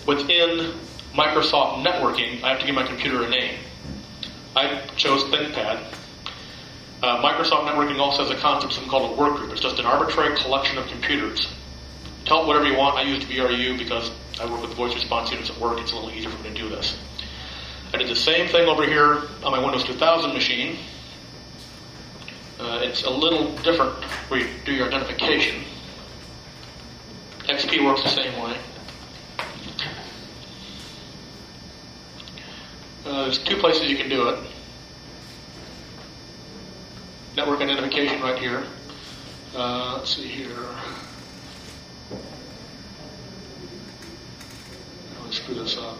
within Microsoft Networking. I have to give my computer a name. I chose ThinkPad. Microsoft Networking also has a concept something called a workgroup. It's just an arbitrary collection of computers. Tell it whatever you want. I use VRU because I work with voice response units at work. It's a little easier for me to do this. I did the same thing over here on my Windows 2000 machine. It's a little different where you do your identification. XP works the same way. There's two places you can do it. Network identification right here. Let's see here. Let's screw this up.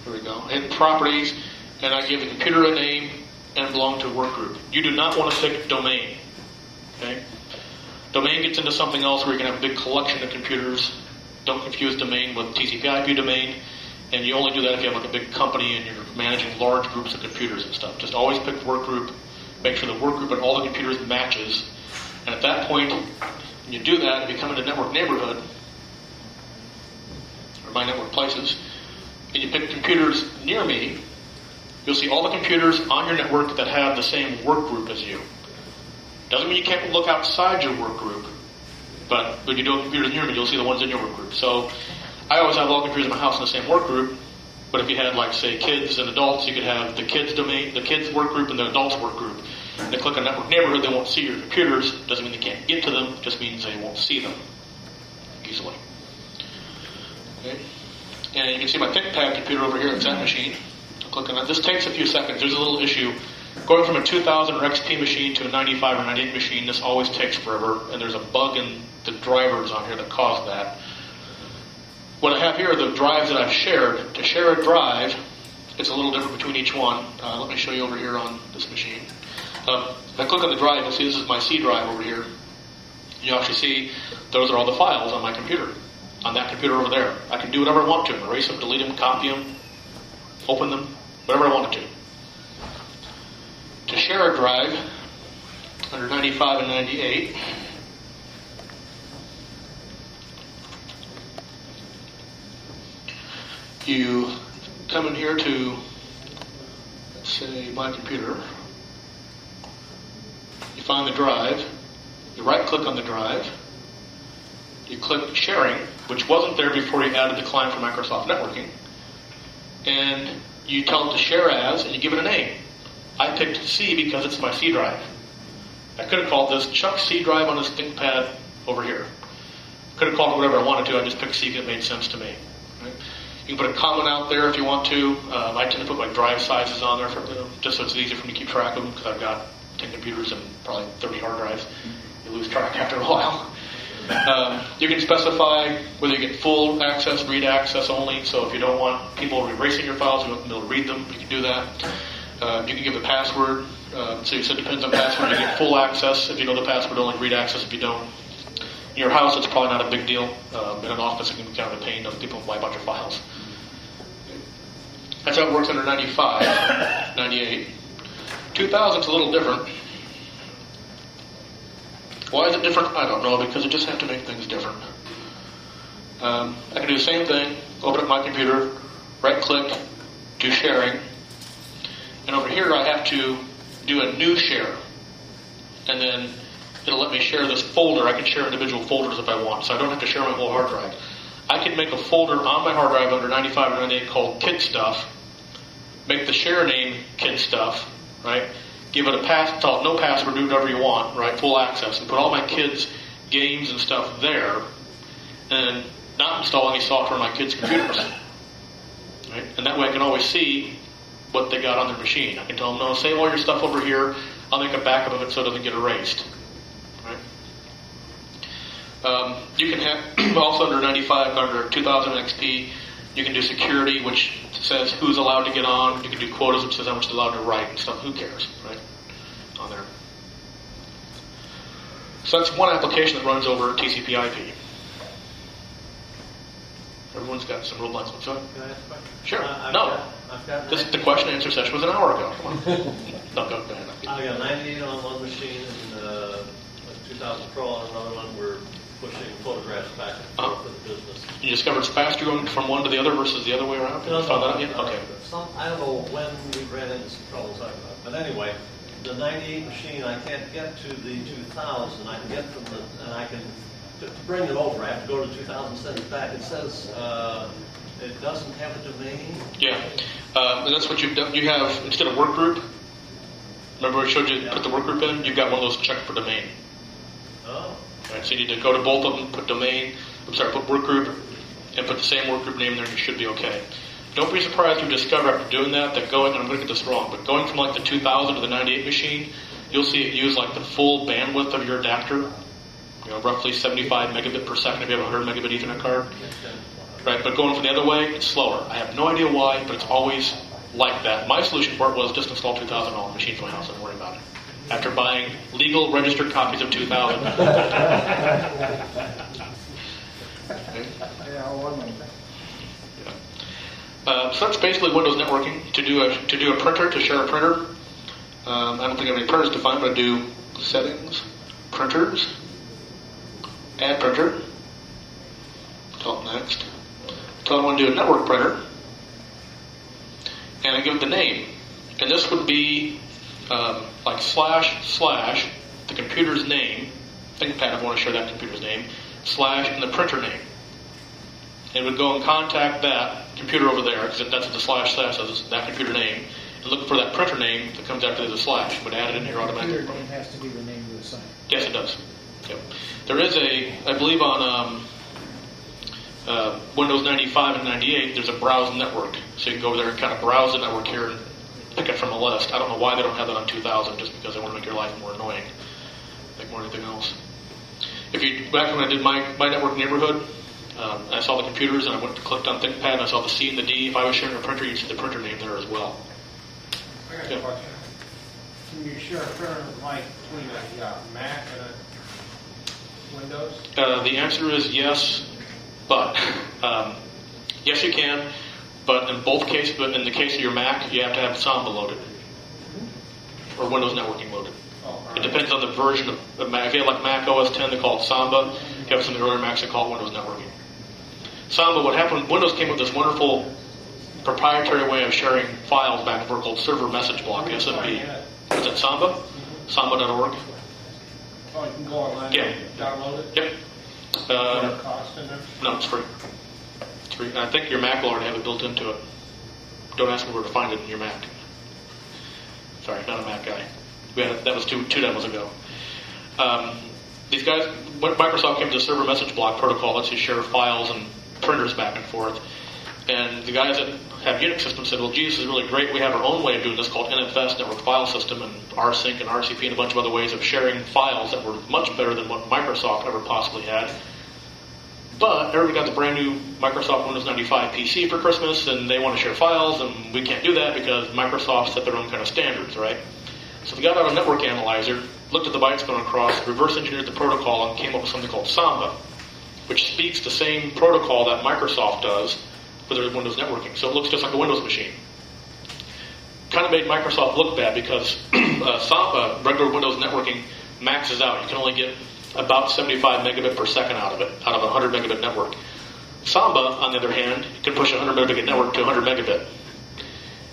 Here we go. Hit properties, and I give the computer a name and belong to a work group. You do not want to pick domain. Okay? Domain gets into something else where you're going to have a big collection of computers. Don't confuse domain with TCP/IP domain. And you only do that if you have like a big company and you're managing large groups of computers and stuff. Just always pick work group. Make sure the work group and all the computers matches. And at that point, when you do that, if you come into network neighborhood, or my network places, and you pick computers near me, you'll see all the computers on your network that have the same work group as you. Doesn't mean you can't look outside your work group, but when you do have computers near me, you'll see the ones in your work group. So I always have all computers in my house in the same work group, but if you had, like, say, kids and adults, you could have the kids domain, the kids work group, and the adults work group. They click on network neighborhood, they won't see your computers. Doesn't mean they can't get to them, just means they won't see them easily. Okay. And you can see my ThinkPad computer over here, that's that machine. I'll click on that. This takes a few seconds. There's a little issue. Going from a 2000 or XP machine to a 95 or 98 machine, this always takes forever, and there's a bug in the drivers on here that caused that. What I have here are the drives that I've shared. To share a drive, it's a little different between each one. Let me show you over here on this machine. If I click on the drive, you'll see this is my C drive over here. You actually see those are all the files on my computer, on that computer over there. I can do whatever I want to, erase them, delete them, copy them, open them, whatever I wanted to. To share a drive, under 95 and 98, you come in here to, let's say, my computer. You find the drive. You right-click on the drive. You click sharing, which wasn't there before you added the client for Microsoft Networking. And you tell it to share as, and you give it a name. I picked C because it's my C drive. I could have called this Chuck C drive on this ThinkPad over here. Could have called it whatever I wanted to. I just picked C because it made sense to me. Right? You can put a comment out there if you want to. I tend to put my drive sizes on there for, just so it's easy for me to keep track of them, because I've got 10 computers and probably 30 hard drives. You lose track after a while. You can specify whether you get full access, read access only. So if you don't want people erasing your files, you want them to read them, you can do that. You can give a password. So you said it depends on password. You get full access if you know the password, only read access if you don't. In your house, it's probably not a big deal. In an office, it can be kind of a pain if people buy a bunch of files. That's how it works under 95, 98. 2000's a little different. Why is it different? I don't know, because I just have to make things different. I can do the same thing, open up my computer, right-click, do sharing, and over here I have to do a new share. And then it'll let me share this folder. I can share individual folders if I want, so I don't have to share my whole hard drive. I can make a folder on my hard drive under 95 or 98 called Kid Stuff, make the share name Kid Stuff, right? Give it a tell it no password, do whatever you want, right? Full access, and put all my kids' games and stuff there, and not install any software on my kids' computers, right? And that way I can always see what they got on their machine. I can tell them, no, save all your stuff over here. I'll make a backup of it so it doesn't get erased, right? You can have also under 95, under 2000 XP, you can do security, which says who's allowed to get on. You can do quotas, which says how much is allowed to write and stuff. Who cares, right? On there. So that's one application that runs over TCP/IP. Everyone's got some real lines. What's up? Can I ask a question? Sure. I've got The question and answer session was an hour ago. Come on. No, go ahead. I got 98 on one machine and 2000 Pro on another one. We're pushing photographs back and forth for the business. You discovered it's faster going from one to the other versus the other way around? No, found that out yet? Okay. I don't know when we ran into some troubles like that. But anyway, the 98 machine, I can't get to the 2000. I can get from and I can, to bring it over, I have to go to 2000, send it back. It says it doesn't have a domain. Yeah. And that's what you've done. You have, instead of work group, Remember I showed you put the work group in? You've got one of those checked for domain. Oh. Right, so you need to go to both of them, put put work group, and put the same work group name there, and you should be okay. Don't be surprised if you discover after doing that going, and I'm going to get this wrong, but going from like the 2000 to the 98 machine, you'll see it use like the full bandwidth of your adapter, roughly 75 megabit per second if you have a 100 megabit Ethernet card. Right, but going from the other way, it's slower. I have no idea why, but it's always like that. My solution for it was just install 2000 on the machine for my house and don't worry about it. After buying legal registered copies of 2000. So that's basically Windows networking. To do a printer, to share a printer. I don't think I have any printers defined, but I do settings, printers, add printer. Tell it next. Tell it I want to do a network printer. And I give it the name. And this would be like / the computer's name. ThinkPad, if I want to share that computer's name, / and the printer name. And it would go and contact that computer over there, because that's what the / says, that computer name, and look for that printer name that comes after the / but add it in here automatically. The computer name has to be the name you assign. Yes, it does. Yep. There is I believe on Windows 95 and 98, there's a browse network. So you can go over there and kind of browse the network here and pick it from a list. I don't know why they don't have that on 2000, just because they want to make your life more annoying, like more than anything else. Back when I did my network neighborhood, I saw the computers and I clicked on ThinkPad and I saw the C and the D. If I was sharing a printer, you'd see the printer name there as well. I got a question. Can you share a printer like between a Mac and a Windows? The answer is yes, but yes, you can. But in both cases, but in the case of your Mac, you have to have Samba loaded or Windows networking loaded. It depends on the version of Mac. If you have like Mac OS 10, they call it Samba. If you have some of the earlier Macs, they call it Windows networking. Samba, what happened, Windows came up with this wonderful proprietary way of sharing files back and forth called server message block, SMB. Is it Samba? Samba.org? Oh, you can go online Yeah. and download it? Yep. Is there a cost in there? No, it's free. It's free. And I think your Mac will already have it built into it. Don't ask me where to find it in your Mac. Sorry, not a Mac guy. That was two demos ago. These guys, Microsoft came to the server message block protocol, lets you share files and printers back and forth. And the guys that have Unix systems said, well, gee, this is really great. We have our own way of doing this called NFS, Network File System, and rsync and RCP and a bunch of other ways of sharing files that were much better than what Microsoft ever possibly had. But everybody got the brand new Microsoft Windows 95 PC for Christmas, and they want to share files, and we can't do that because Microsoft set their own kind of standards, right? So they got out a network analyzer, looked at the bytes going across, reverse engineered the protocol, and came up with something called Samba, which speaks the same protocol that Microsoft does for their Windows networking. So it looks just like a Windows machine. Kind of made Microsoft look bad because Samba, regular Windows networking, maxes out. You can only get about 75 megabit per second out of it, out of a 100 megabit network. Samba, on the other hand, you can push a 100 megabit network to 100 megabit.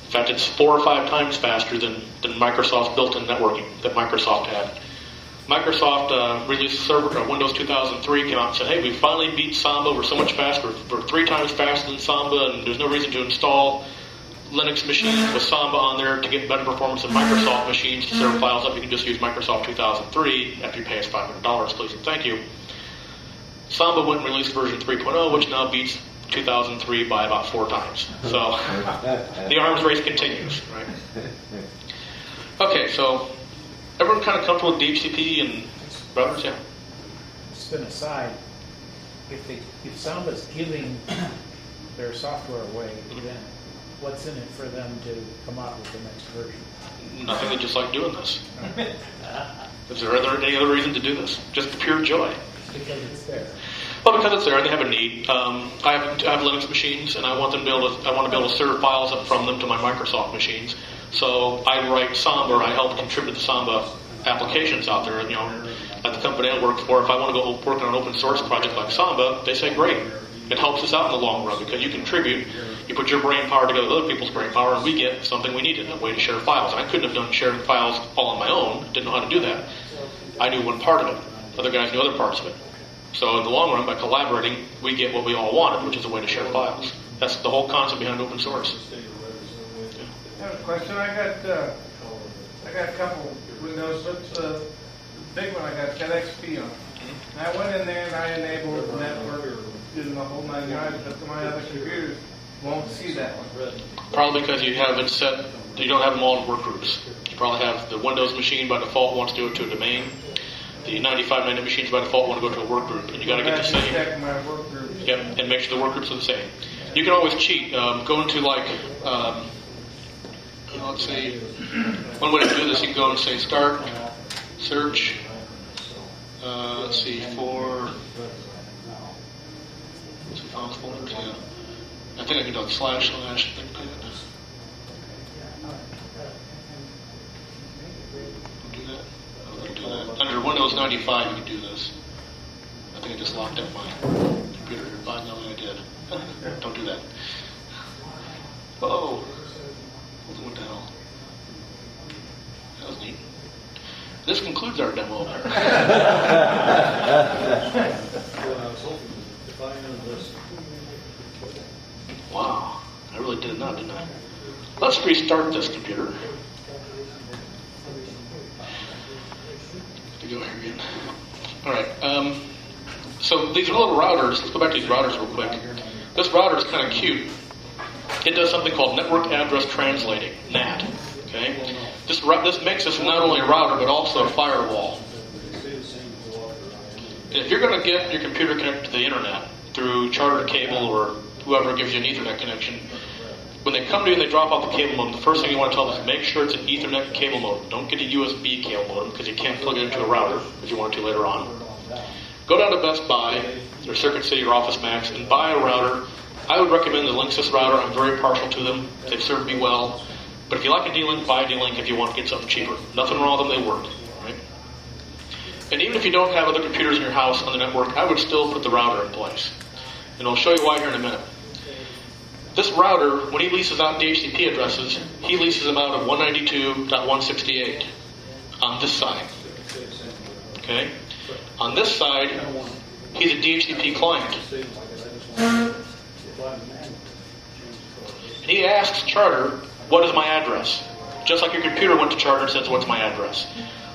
In fact, it's 4 or 5 times faster than Microsoft's built-in networking that Microsoft had. Microsoft released Windows 2003, came out and said, hey, we finally beat Samba. We're so much faster. We're 3 times faster than Samba, and there's no reason to install Linux machines with Samba on there to get better performance than Microsoft machines to serve files up. You can just use Microsoft 2003 after you pay us $500, please and thank you. Samba went and released version 3.0, which now beats 2003 by about 4 times. So the arms race continues, right? Okay, so everyone kind of comfortable with DHCP and routers, yeah? Spin aside, if Samba's giving their software away, then what's in it for them to come out with the next version? Nothing. They just like doing this. Is there any other reason to do this? Just pure joy. Because it's there. Well, because it's there and they have a need. I have Linux machines, and I want to be able to serve files up from them to my Microsoft machines. So I write Samba, or I help contribute to Samba applications out there. And, at the company I work for, if I want to go work on an open source project like Samba, they say great. It helps us out in the long run because you contribute, you put your brain power together with other people's brain power, and we get something we needed, a way to share files. And I couldn't have done sharing files all on my own. Didn't know how to do that. I knew one part of it. Other guys knew other parts of it. So in the long run, by collaborating, we get what we all wanted, which is a way to share files. That's the whole concept behind open source. I have a question. I I got a couple windows, but the big one I got XP on. And I went in there and I enabled the network, did the whole 9 yards, but my other computers won't see that one. Probably because you have it set, you don't have them all in work groups. You probably have the Windows machine by default wants to go to a domain. The 9590 machines by default want to go to a work group, and you got to get the same. Check my work groups. Yep, and make sure the work groups are the same. You can always cheat. Go into like, let's see, one way to do this, you can go and say start, search, let's see, files, folders, yeah. I think I can do like slash, do that. Do that. Under Windows 95, you can do this. I think I just locked up my computer here. I know I did. Don't do that. Oh, what the hell? That was neat. This concludes our demo. Wow, I really did not, didn't I? Let's restart this computer. To go here again. All right. So these are little routers. Let's go back to these routers real quick. This router is kind of cute. It does something called network address translating, NAT. Okay. This makes this not only a router but also a firewall. If you're going to get your computer connected to the internet through chartered cable or whoever gives you an Ethernet connection, when they come to you and they drop off the cable modem, the first thing you want to tell them is make sure it's an Ethernet cable modem. Don't get a USB cable modem because you can't plug it into a router if you want to later on. Go down to Best Buy or Circuit City or Office Max and buy a router. I would recommend the Linksys router. I'm very partial to them. They've served me well. But if you like a D-Link, buy a D-Link if you want to get something cheaper. Nothing wrong with them, they work. Right? And even if you don't have other computers in your house on the network, I would still put the router in place. And I'll show you why here in a minute. This router, when he leases out DHCP addresses, he leases them out of 192.168 on this side. Okay? On this side, he's a DHCP client. And he asks Charter, what is my address? Just like your computer went to Charter and says, what's my address?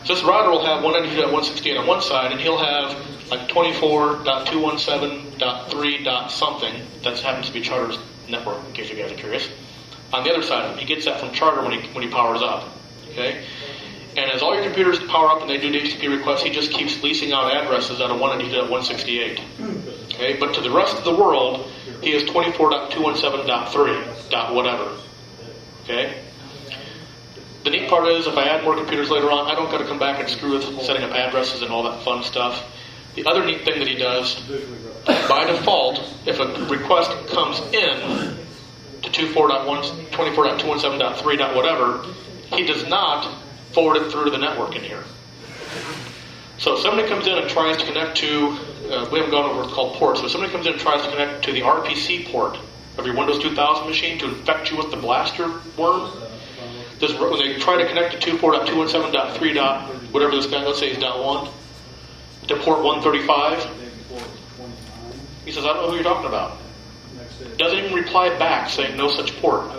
So this router will have 192.168 on one side, and he'll have like 24.217.3. something. That happens to be Charter's network, in case you guys are curious. On the other side of him, he gets that from Charter when he powers up. Okay? And as all your computers power up and they do DHCP requests, he just keeps leasing out addresses out of 192.168. Okay? But to the rest of the world, he is 24.217.3. whatever. Okay? The neat part is, if I add more computers later on, I don't got to come back and screw with setting up addresses and all that fun stuff. The other neat thing that he does, by default, if a request comes in to 24.217.3. whatever, he does not forward it through to the network in here. So if somebody comes in and tries to connect to, we haven't gone over what's called ports, so if somebody comes in and tries to connect to the RPC port of your Windows 2000 machine to infect you with the blaster worm, when they try to connect to 24.217.3. whatever this guy, let's say is .1, to port 135, he says, I don't know who you're talking about. Doesn't even reply back saying no such port.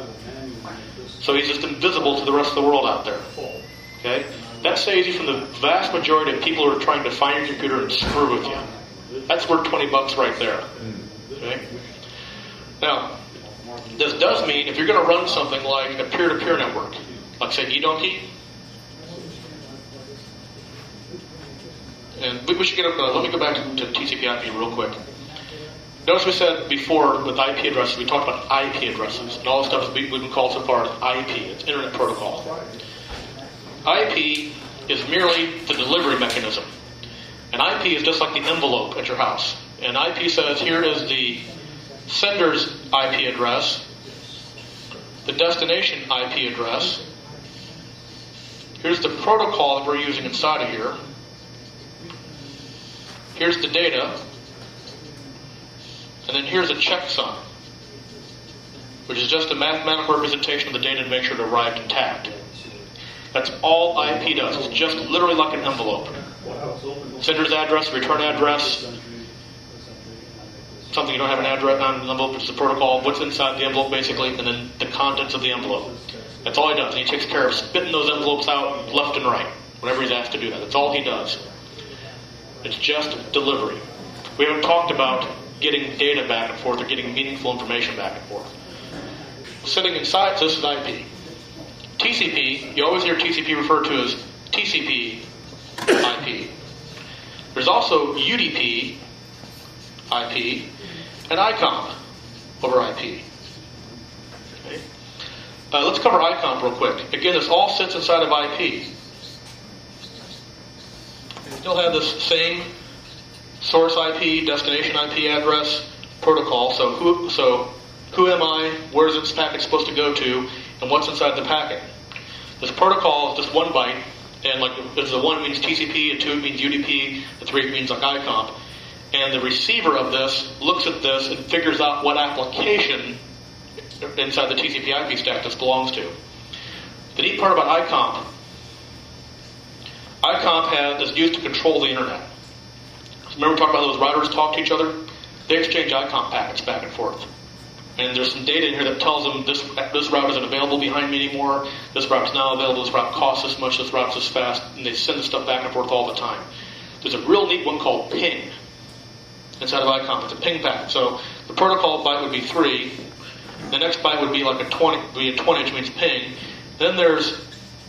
So he's just invisible to the rest of the world out there. Okay? That saves you from the vast majority of people who are trying to find your computer and screw with you. That's worth $20 right there. Okay? Now, this does mean if you're going to run something like a peer-to-peer network, like say eDonkey, and we should get up, let me go back to TCP/IP real quick. Notice we said before with IP addresses, we talked about IP addresses, and all the stuff we've been called so far is IP, it's Internet Protocol. IP is merely the delivery mechanism. And IP is just like the envelope at your house. And IP says, here is the sender's IP address, the destination IP address, here's the protocol that we're using inside of here, here's the data, and then here's a checksum, which is just a mathematical representation of the data to make sure it arrived intact. That's all IP does. It's just literally like an envelope. Sender's address, return address, something you don't have an address on an envelope, which is the protocol, what's inside the envelope basically, and then the contents of the envelope. That's all he does. And he takes care of spitting those envelopes out left and right, whenever he's asked to do that. That's all he does. It's just delivery. We haven't talked about getting data back and forth or getting meaningful information back and forth. Sitting inside, so this is IP. TCP, you always hear TCP referred to as TCP IP. There's also UDP IP and ICOMP over IP. Okay. Let's cover ICOMP real quick. Again, this all sits inside of IP. You still have this same source IP, destination IP address, protocol. So who am I? Where is this packet supposed to go to? And what's inside the packet? This protocol is just 1 byte, and like there's the 1 means TCP, and 2 means UDP, the 3 means like ICOMP. And the receiver of this looks at this and figures out what application inside the TCP IP stack this belongs to. The neat part about ICOMP is used to control the internet. Remember we talked about those routers talk to each other? They exchange ICOMP packets back and forth. And there's some data in here that tells them this route isn't available behind me anymore, this route's now available, this route costs this much, this route's this fast, and they send the stuff back and forth all the time. There's a real neat one called ping inside of ICOMP. It's a ping packet. So the protocol byte would be 3, the next byte would be like a 20, which means ping. Then there's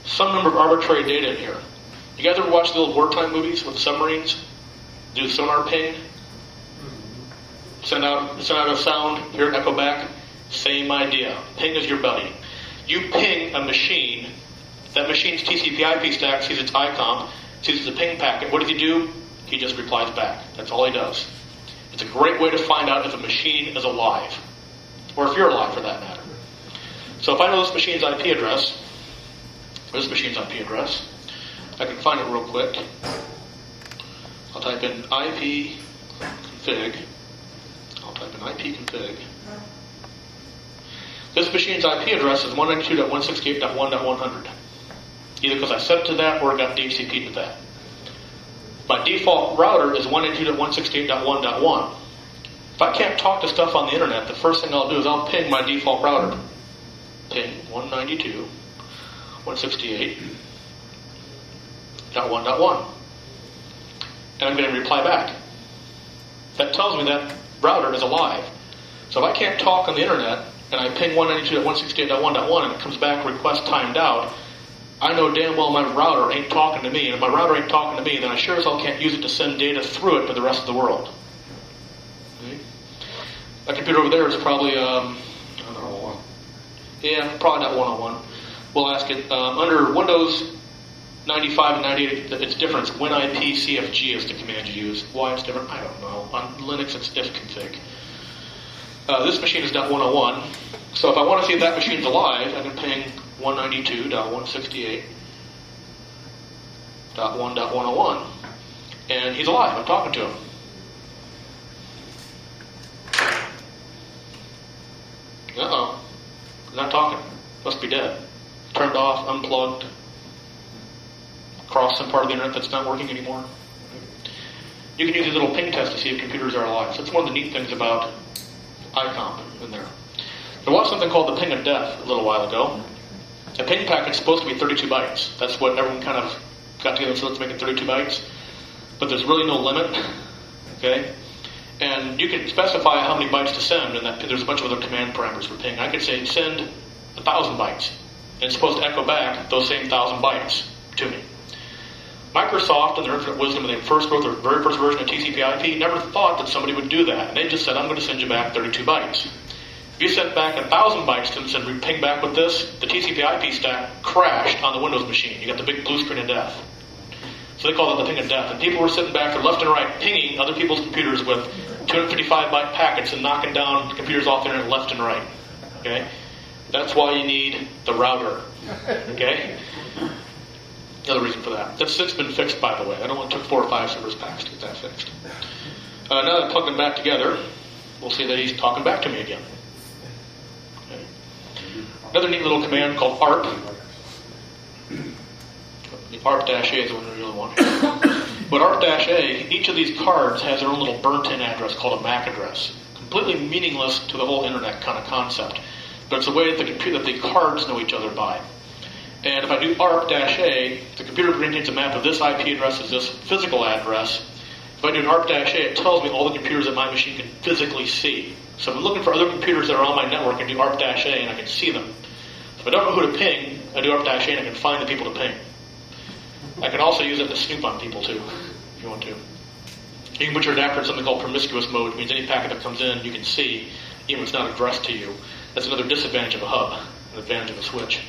some number of arbitrary data in here. You guys ever watch the old wartime movies with submarines? Do sonar ping? Send out a sound, hear it echo back. Same idea. Ping is your buddy. You ping a machine. That machine's TCP IP stack sees its ICOMP, sees it's a ping packet. What does he do? He just replies back. That's all he does. It's a great way to find out if a machine is alive. Or if you're alive, for that matter. So if I know this machine's IP address, I can find it real quick. I'll type in IP config. This machine's IP address is 192.168.1.100. Either because I set it to that or it got DHCP to that. My default router is 192.168.1.1. If I can't talk to stuff on the internet, the first thing I'll do is I'll ping my default router. Ping 192.168.1.1. And I'm going to reply back. That tells me that router is alive. So if I can't talk on the internet and I ping 192.168.1.1 and it comes back request timed out, I know damn well my router ain't talking to me. And if my router ain't talking to me, then I sure as hell can't use it to send data through it to the rest of the world. Okay. That computer over there is probably, probably not 101. We'll ask it. Under Windows 95 and 98, it's different. It's WinIP-CFG is the command you use. Why it's different, I don't know. On Linux, it's ifconfig. This machine is .101. So if I want to see if that machine's alive, I can ping 192.168.1.101. And he's alive. I'm talking to him. Uh-oh. Not talking. Must be dead. Turned off, unplugged. Across some part of the internet that's not working anymore. You can use these little ping tests to see if computers are alive. So that's one of the neat things about ICOMP in there. There was something called the ping of death a little while ago. A ping packet's supposed to be 32 bytes. That's what everyone kind of got together, so let's make it 32 bytes. But there's really no limit. Okay? And you can specify how many bytes to send, and there's a bunch of other command parameters for ping. I could say send 1,000 bytes. And it's supposed to echo back those same 1,000 bytes to me. Microsoft, in their infinite wisdom, when they first wrote their very first version of TCP/IP, never thought that somebody would do that. And they just said, I'm going to send you back 32 bytes. If you sent back 1,000 bytes to them and said, ping back with this, the TCP/IP stack crashed on the Windows machine. You got the big blue screen of death. So they call it the ping of death. And people were sitting back there left and right pinging other people's computers with 255 byte packets and knocking down computers off the internet left and right. Okay? That's why you need the router. Okay? Another reason for that. That's since been fixed, by the way. I don't want to took 4 or 5 servers packs to get that fixed. Now that I plug them back together, we'll see that he's talking back to me again. Okay. Another neat little command called ARP. The ARP-A is the one we really want. But ARP-A, each of these cards has their own little burnt-in address called a MAC address. Completely meaningless to the whole internet kind of concept. but it's a way that the cards know each other by. And if I do ARP-A, the computer contains a map of this IP address as this physical address. If I do an ARP-A, it tells me all the computers that my machine can physically see. So if I'm looking for other computers that are on my network, I do ARP-A and I can see them. If I don't know who to ping, I do ARP-A and I can find the people to ping. I can also use it to snoop on people too, if you want to. You can put your adapter in something called promiscuous mode. It means any packet that comes in, you can see, even if it's not addressed to you. That's another disadvantage of a hub, an advantage of a switch.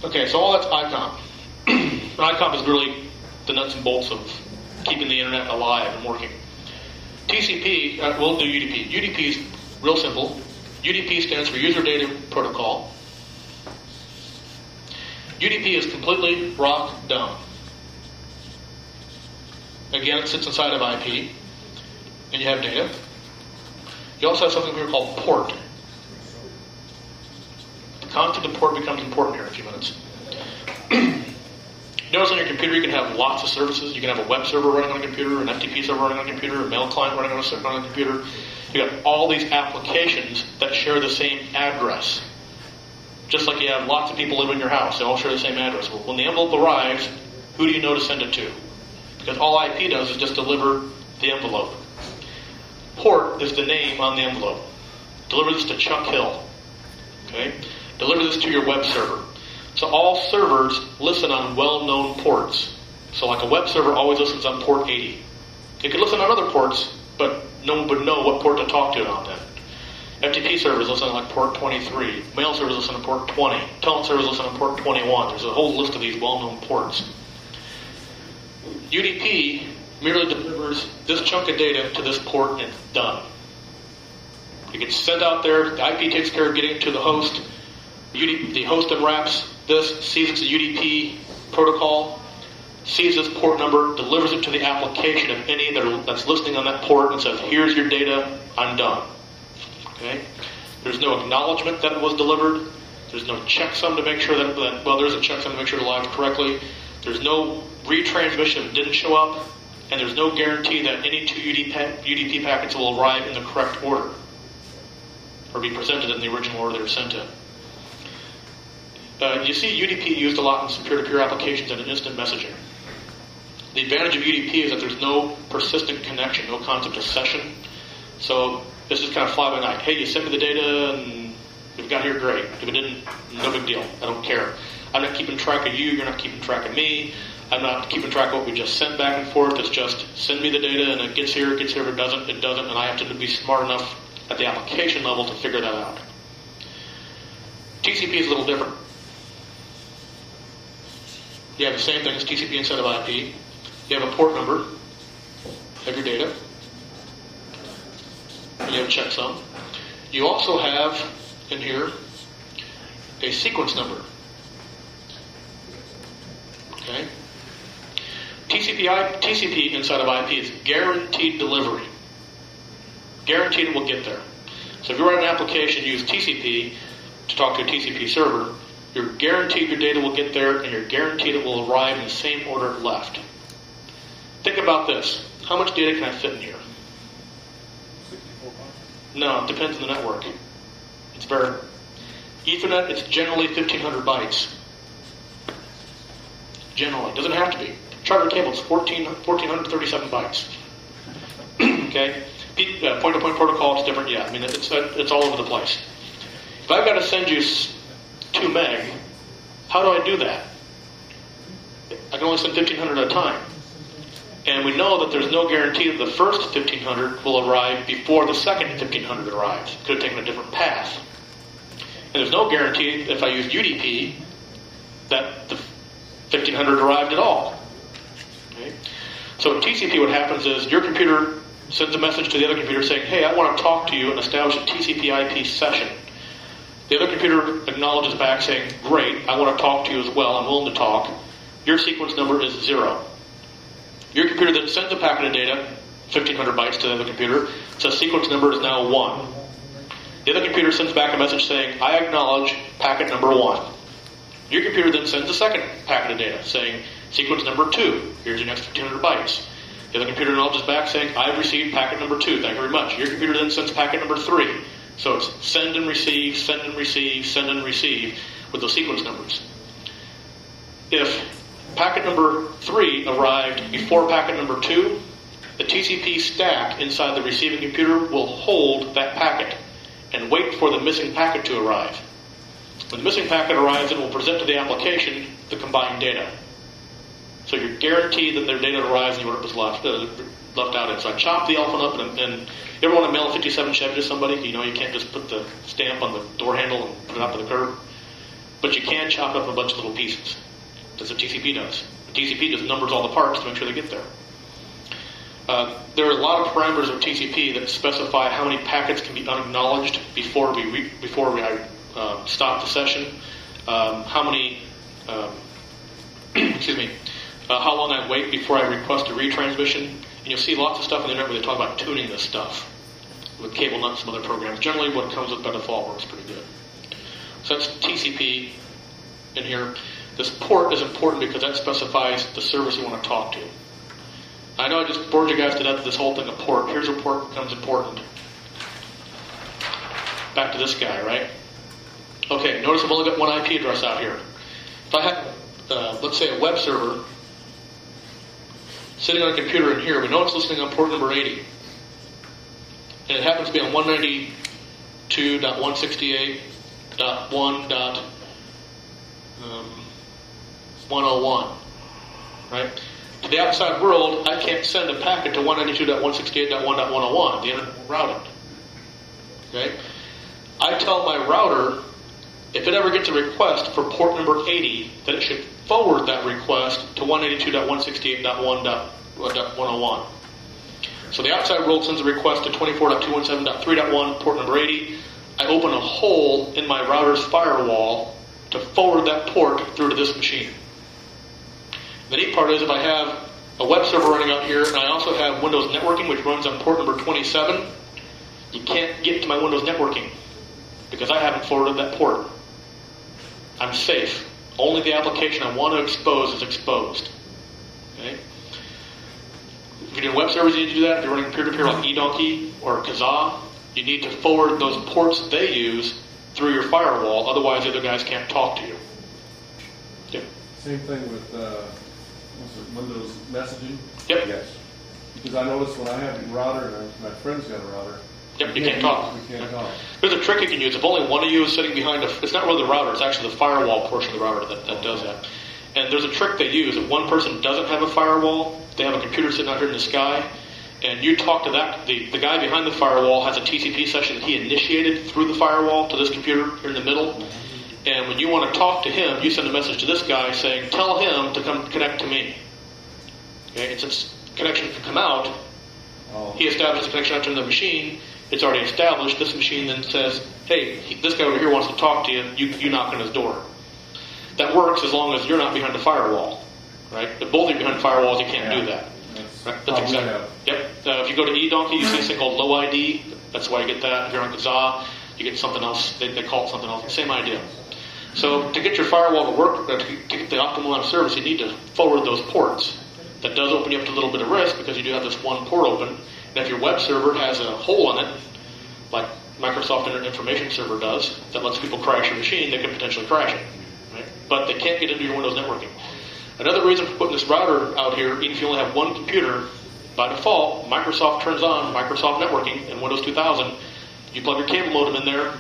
Okay, so all that's ICOM. ICOM is really the nuts and bolts of keeping the internet alive and working. TCP, we'll do UDP. UDP is real simple. UDP stands for User Data Protocol. UDP is completely rock dumb. Again, it sits inside of IP, and you have data. You also have something here called port. The concept of port becomes important here in a few minutes. Notice on your computer you can have lots of services. You can have a web server running on a computer, an FTP server running on a computer, a mail client running on a computer. You have all these applications that share the same address. Just like you have lots of people live in your house, they all share the same address. Well, when the envelope arrives, who do you know to send it to? Because all IP does is just deliver the envelope. Port is the name on the envelope. Deliver this to Chuck Hill. Okay? Deliver this to your web server. So all servers listen on well-known ports. So like a web server always listens on port 80. It could listen on other ports, but no one would know what port to talk to it on then. FTP servers listen on like port 23. Mail servers listen on port 20. Telnet servers listen on port 21. There's a whole list of these well-known ports. UDP merely delivers this chunk of data to this port and it's done. It gets sent out there. The IP takes care of getting it to the host. The host unwraps this, sees it's a UDP protocol, sees this port number, delivers it to the application of any that's listening on that port and says, here's your data, I'm done. Okay? There's no acknowledgement that it was delivered. There's no checksum to make sure well, there's a checksum to make sure it arrived correctly. There's no retransmission if it didn't show up. And there's no guarantee that any two UDP packets will arrive in the correct order or be presented in the original order they were sent in. You see UDP used a lot in some peer-to-peer applications and in instant messaging. The advantage of UDP is that there's no persistent connection, no concept of session. So this is kind of fly by night. Hey, you sent me the data and if it got here, great. If it didn't, no big deal. I don't care. I'm not keeping track of you. You're not keeping track of me. I'm not keeping track of what we just sent back and forth. It's just send me the data and it gets here. If it doesn't, it doesn't. And I have to be smart enough at the application level to figure that out. TCP is a little different. You have the same thing as TCP instead of IP. You have a port number. You have your data. You have a checksum. You also have in here a sequence number. Okay? TCP inside of IP is guaranteed delivery. Guaranteed it will get there. So if you write an application, use TCP to talk to a TCP server, you're guaranteed your data will get there and you're guaranteed it will arrive in the same order it left. Think about this. How much data can I fit in here? 64 bytes. No, it depends on the network. It's very... Ethernet, it's generally 1,500 bytes. Generally. It doesn't have to be. Charter cable is 1,437 bytes. Okay? Point-to-point protocol, it's different, yeah. I mean, it's all over the place. If I've got to send you 2 meg, how do I do that? I can only send 1,500 at a time. And we know that there's no guarantee that the first 1,500 will arrive before the second 1,500 arrives. It could have taken a different path. And there's no guarantee if I use UDP that the 1,500 arrived at all. Okay? So at TCP what happens is your computer sends a message to the other computer saying, hey, I want to talk to you and establish a TCP IP session. The other computer acknowledges back saying, great, I want to talk to you as well, I'm willing to talk. Your sequence number is 0. Your computer then sends a packet of data, 1,500 bytes to the other computer, says sequence number is now 1. The other computer sends back a message saying, I acknowledge packet number 1. Your computer then sends a second packet of data saying, sequence number 2, here's your next 1,500 bytes. The other computer acknowledges back saying, I've received packet number 2, thank you very much. Your computer then sends packet number 3. So it's send and receive, send and receive, send and receive with those sequence numbers. If packet number 3 arrived before packet number 2, the TCP stack inside the receiving computer will hold that packet and wait for the missing packet to arrive. When the missing packet arrives, it will present to the application the combined data. So you're guaranteed that their data arrives and what it was left out in. So I chop the elephant up, and you ever want to mail a 57 Chevy to somebody? You know you can't just put the stamp on the door handle and put it up to the curb. But you can chop it up in a bunch of little pieces. That's what TCP does. The TCP just numbers all the parts to make sure they get there. There are a lot of parameters of TCP that specify how many packets can be unacknowledged before we stop the session. How many, how long I wait before I request a retransmission. And you'll see lots of stuff on the internet where they talk about tuning this stuff with cable nuts and some other programs. Generally, what comes with by default works pretty good. So that's TCP in here. This port is important because that specifies the service you want to talk to. I know I just bored you guys to death with this whole thing of port. Here's where port becomes important. Back to this guy, right? Okay, notice I've only got one IP address out here. If I have, let's say, a web server sitting on a computer in here, we know it's listening on port number 80. And it happens to be on 192.168.1.101, right? To the outside world, I can't send a packet to 192.168.1.101, the internet routing. Okay? I tell my router, if it ever gets a request for port number 80, that it should forward that request to 192.168.1.101. So the outside world sends a request to 24.217.3.1, port number 80. I open a hole in my router's firewall to forward that port through to this machine. The neat part is if I have a web server running out here and I also have Windows networking, which runs on port number 27, you can't get to my Windows networking because I haven't forwarded that port. I'm safe. Only the application I want to expose is exposed. Okay? If you're doing web servers, you need to do that. If you're running peer-to-peer like eDonkey or Kazaa, you need to forward those ports they use through your firewall. Otherwise, the other guys can't talk to you. Yep. Same thing with Windows messaging. Yep. Yes. Because I noticed when I have a router and my friend's got a router. Yep, you can't talk. We can't talk. There's a trick you can use. If only one of you is sitting behind it's not really the router, it's actually the firewall portion of the router that does that. And there's a trick they use. If one person doesn't have a firewall, they have a computer sitting out here in the sky, and you talk to that, the guy behind the firewall has a TCP session that he initiated through the firewall to this computer here in the middle. And when you want to talk to him, you send a message to this guy saying, tell him to come connect to me. Okay? And since connection can come out, he establishes a connection out to the machine. It's already established. This machine then says, hey, this guy over here wants to talk to you. You knock on his door. That works as long as you're not behind the firewall. Right? If both of you are behind firewalls, you can't do that. That's exactly. Yep. If you go to eDonkey, you see this thing called low ID. That's why you get that. If you're on Kazaa, you get something else. They call it something else. Same idea. So to get your firewall to work, to get the optimal amount of service, you need to forward those ports. That does open you up to a little bit of risk because you do have this one port open. And if your web server has a hole in it, like Microsoft Internet Information Server does, that lets people crash your machine, they can potentially crash it. Right? But they can't get into your Windows networking. Another reason for putting this router out here, even if you only have one computer, by default, Microsoft turns on Microsoft Networking in Windows 2000. You plug your cable modem in there,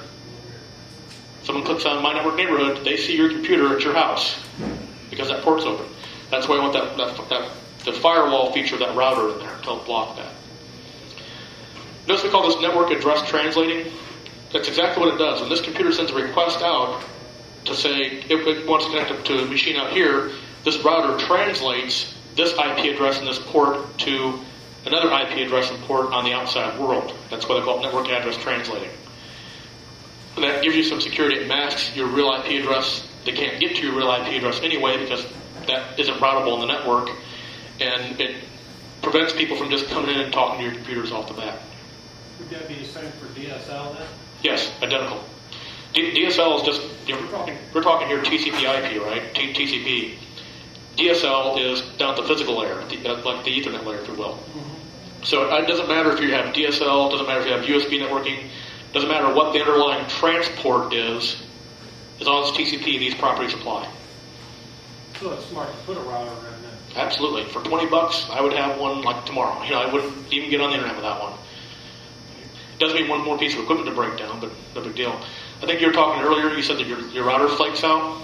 someone clicks on My Network Neighborhood, they see your computer at your house because that port's open. That's why I want the firewall feature of that router in there to help block that. Notice we call this network address translating. That's exactly what it does. When this computer sends a request out to say if it wants to connect up to a machine out here, this router translates this IP address and this port to another IP address and port on the outside world. That's why they call it network address translating. And that gives you some security. It masks your real IP address. They can't get to your real IP address anyway because that isn't routable in the network. And it prevents people from just coming in and talking to your computers off the bat. Would that be the same for DSL then? Yes, identical. DSL is just, we're talking here TCP IP, right? TCP. DSL is down at the physical layer, like the Ethernet layer, if you will. Mm-hmm. So it doesn't matter if you have DSL, it doesn't matter if you have USB networking, Doesn't matter what the underlying transport is, as long as it's TCP, these properties apply. So it's smart to put a router in there. Absolutely. For $20, I would have one like tomorrow. I wouldn't even get on the internet without one. It does mean one more piece of equipment to break down, but no big deal. I think you were talking earlier, you said that your router flakes out.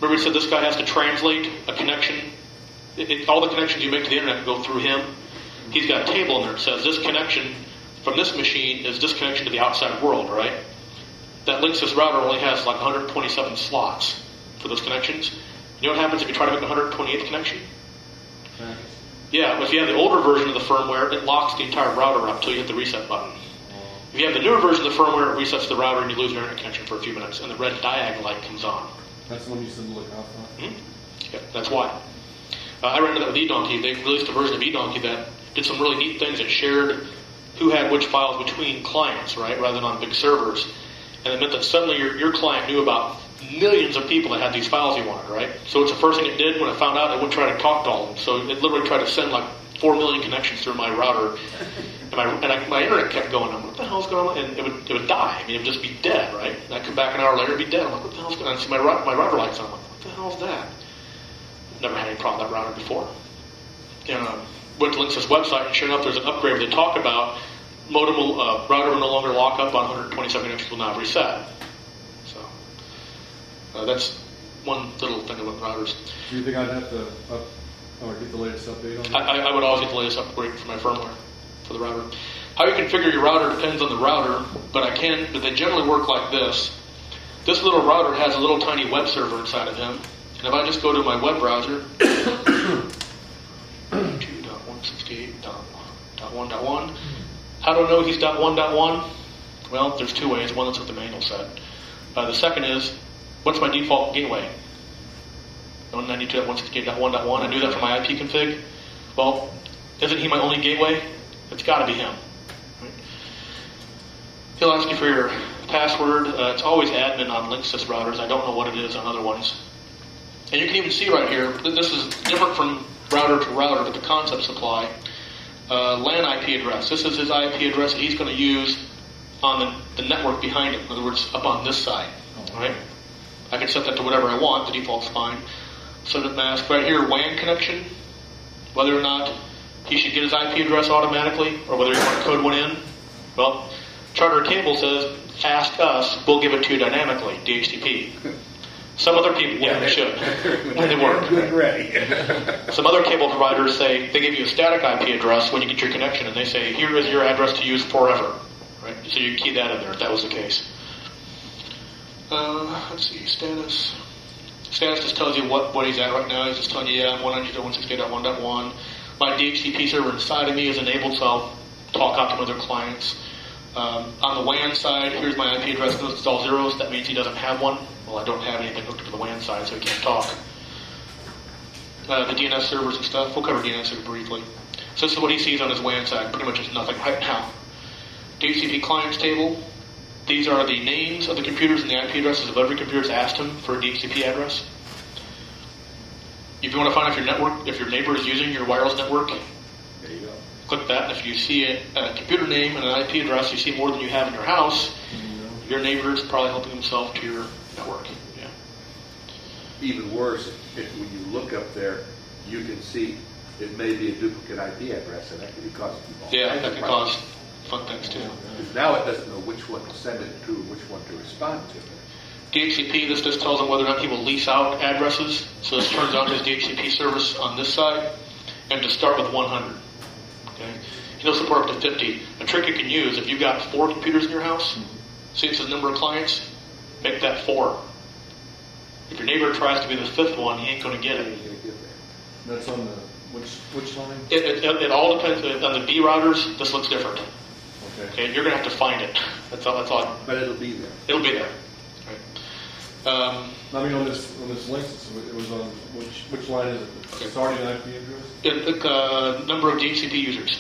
Remember you said this guy has to translate a connection. All the connections you make to the internet go through him. He's got a table in there that says this connection from this machine is this connection to the outside world, right? That Linksys router only has like 127 slots for those connections. You know what happens if you try to make a 128th connection? Yeah, if you have the older version of the firmware, it locks the entire router up until you hit the reset button. If you have the newer version of the firmware, it resets the router and you lose your internet connection for a few minutes, and the red diag light comes on. That's the one you said to look out for? Mm-hmm. Yep, that's why. I ran into that with eDonkey. They released a version of eDonkey that did some really neat things. It shared who had which files between clients, right, rather than on big servers. And it meant that suddenly your client knew about millions of people that had these files he wanted, right? So it's the first thing it did when it found out, it would try to talk to all of them. So it literally tried to send like 4 million connections through my router. And my internet kept going. I'm like, what the hell's going on? And it would die. I mean, it would just be dead, right? And I'd come back an hour later, it'd be dead. I'm like, what the hell's going on? I see my router lights on. I'm like, what the hell's that? Never had any problem with that router before. And went to Linksys website, and sure enough, there's an upgrade where they talk about router will no longer lock up on 127 connections, will now reset. So that's one little thing about routers. Do you think I'd have to get the latest update on that? I would always get the latest upgrade for my firmware for the router. How you configure your router depends on the router, but they generally work like this. This little router has a little tiny web server inside of him. And if I just go to my web browser, 2.168.1.1, how do I know he's .1.1? Well, there's two ways. One, that's what the manual said. The second is, what's my default gateway? 192.168.1.1. I do that for my IP config. Well, isn't he my only gateway? It's got to be him. Right? He'll ask you for your password. It's always admin on Linksys routers. I don't know what it is on other ones. And you can even see right here, this is different from router to router, but the concepts apply. LAN IP address. This is his IP address that he's going to use on the network behind it. In other words, up on this side. All right? I can set that to whatever I want. The default's fine. Set it mask. Right here, WAN connection. Whether or not he should get his IP address automatically, or whether you want to code one in. Well, Charter Cable says, ask us, we'll give it to you dynamically, DHCP. Some other people, yeah, they should. And they work. Good, ready. Some other cable providers say, they give you a static IP address when you get your connection, and they say, here is your address to use forever. Right? So you key that in there if that was the case. Let's see, status. Status just tells you what he's at right now. He's just telling you, yeah, I'm 192.168.1.1. My DHCP server inside of me is enabled, so I'll talk out to other clients. On the WAN side, here's my IP address. It's all zeros. That means he doesn't have one. Well, I don't have anything hooked up to the WAN side, so he can't talk. The DNS servers and stuff, we'll cover DNS server briefly. So this is what he sees on his WAN side. Pretty much it's nothing right now. DHCP clients table. These are the names of the computers and the IP addresses of every computer that's asked him for a DHCP address. If you want to find if your neighbor is using your wireless network, There you go. click that. And if you see a computer name and an IP address, you see more than you have in your house, your neighbor is probably helping himself to your network. Yeah. Even worse, if when you look up there, you can see it may be a duplicate IP address, and that could be causing people. Yeah, that can cause fun things too. Because now it doesn't know which one to send it to, which one to respond to. DHCP, this just tells him whether or not he will lease out addresses. So this turns on his DHCP service on this side, and to start with 100. Okay, he'll support up to 50. A trick you can use if you've got 4 computers in your house. See it says number of clients. Make that 4. If your neighbor tries to be the 5th one, he ain't going to get it. That's on the, which line? It all depends on the B routers. This looks different. Okay. Okay, you're going to have to find it. That's all. But it'll be there. It'll be there. Right. I mean, on this link, it was on, which line is it? Okay. Starting IP address? Number of DHCP users.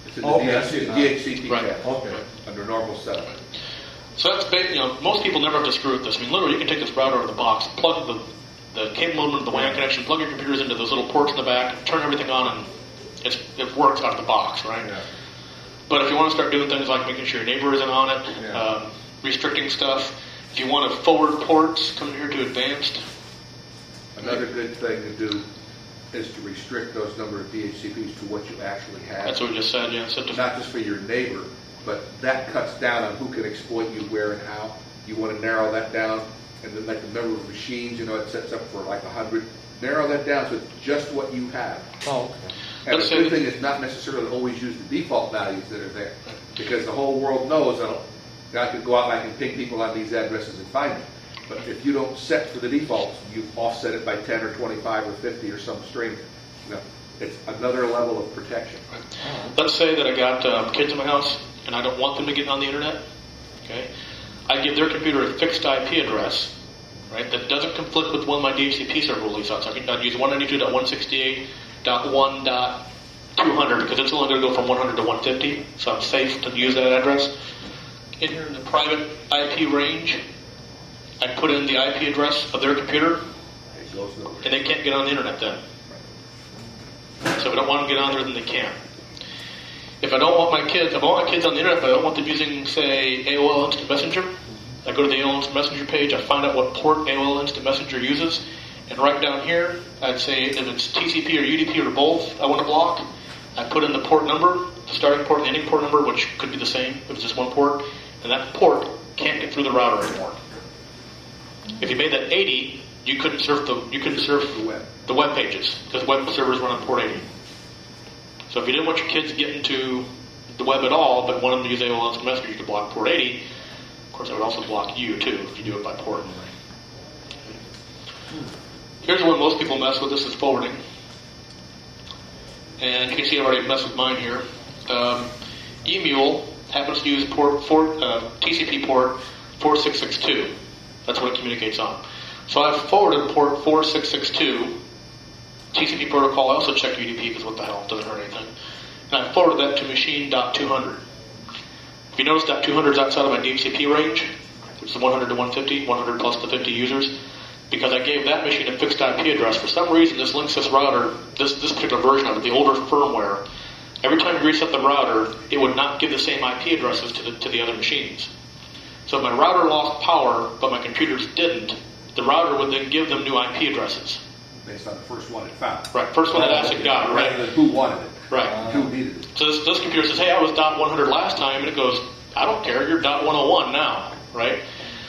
It's in Okay, I the see it now. DHCP Right. tab, Okay. under normal setup. So that's most people never have to screw with this. I mean, literally, you can take this router out of the box, plug the cable modem into the WAN connection, plug your computers into those little ports in the back, turn everything on, and it works out of the box, right? Yeah. But if you want to start doing things like making sure your neighbor isn't on it, Yeah. restricting stuff, if you want to forward ports, come here to advanced. Another good thing to do is to restrict those number of DHCPs to what you actually have. That's what we just said, yeah. Set to, Not just for your neighbor, but that cuts down on who can exploit you where and how. You want to narrow that down, and then like the number of machines, it sets up for like 100. Narrow that down to just what you have. Oh, okay. And Let's the say good thing is not necessarily always use the default values that are there, because the whole world knows that I can go out and I can ping people on these addresses and find them. But if you don't set for the defaults, you offset it by 10 or 25 or 50 or some string. It's another level of protection. let's say that I got kids in my house and I don't want them to get on the internet. Okay, I give their computer a fixed IP address, right, that doesn't conflict with one of my DHCP server release outs. I can use 192.168.1.200 because it's only going to go from 100 to 150, so I'm safe to use that address. In here in the private IP range, I put in the IP address of their computer, It goes nowhere. and they can't get on the internet then. So if I don't want them to get on there, then they can't. If I don't want my kids, if I want my kids on the internet, but I don't want them using, say, AOL Instant Messenger, I go to the AOL Instant Messenger page, I find out what port AOL Instant Messenger uses, and right down here, I'd say if it's TCP or UDP or both I want to block, I put in the port number, the starting port and the ending port number, which could be the same if it's just one port, and that port can't get through the router anymore. If you made that 80, you couldn't surf the web pages because web servers run on port 80. So if you didn't want your kids getting to the web at all, but wanted them to use AOL Instant Messenger, you could block port 80. Of course, I would also block you too if you do it by port. Here's one most people mess with. This is forwarding, and you can see I already messed with mine here. Emule happens to use TCP port 4662. That's what it communicates on. So I've forwarded port 4662 TCP protocol. I also checked UDP because what the hell, it doesn't hurt anything. And I forwarded that to machine.200. If you notice, .200 is outside of my DHCP range, which is 100 to 150, 100 plus the 50 users. Because I gave that machine a fixed IP address. For some reason, this Linksys router, this particular version of it, the older firmware, every time you reset the router, it would not give the same IP addresses to the other machines. So if my router lost power, but my computers didn't, the router would then give them new IP addresses. Based on the first one it found. Right, first one it actually got, right? Rather than who wanted it. Right. Who needed it. So this computer says, hey, I was .100 last time, and it goes, I don't care, you're .101 now, right?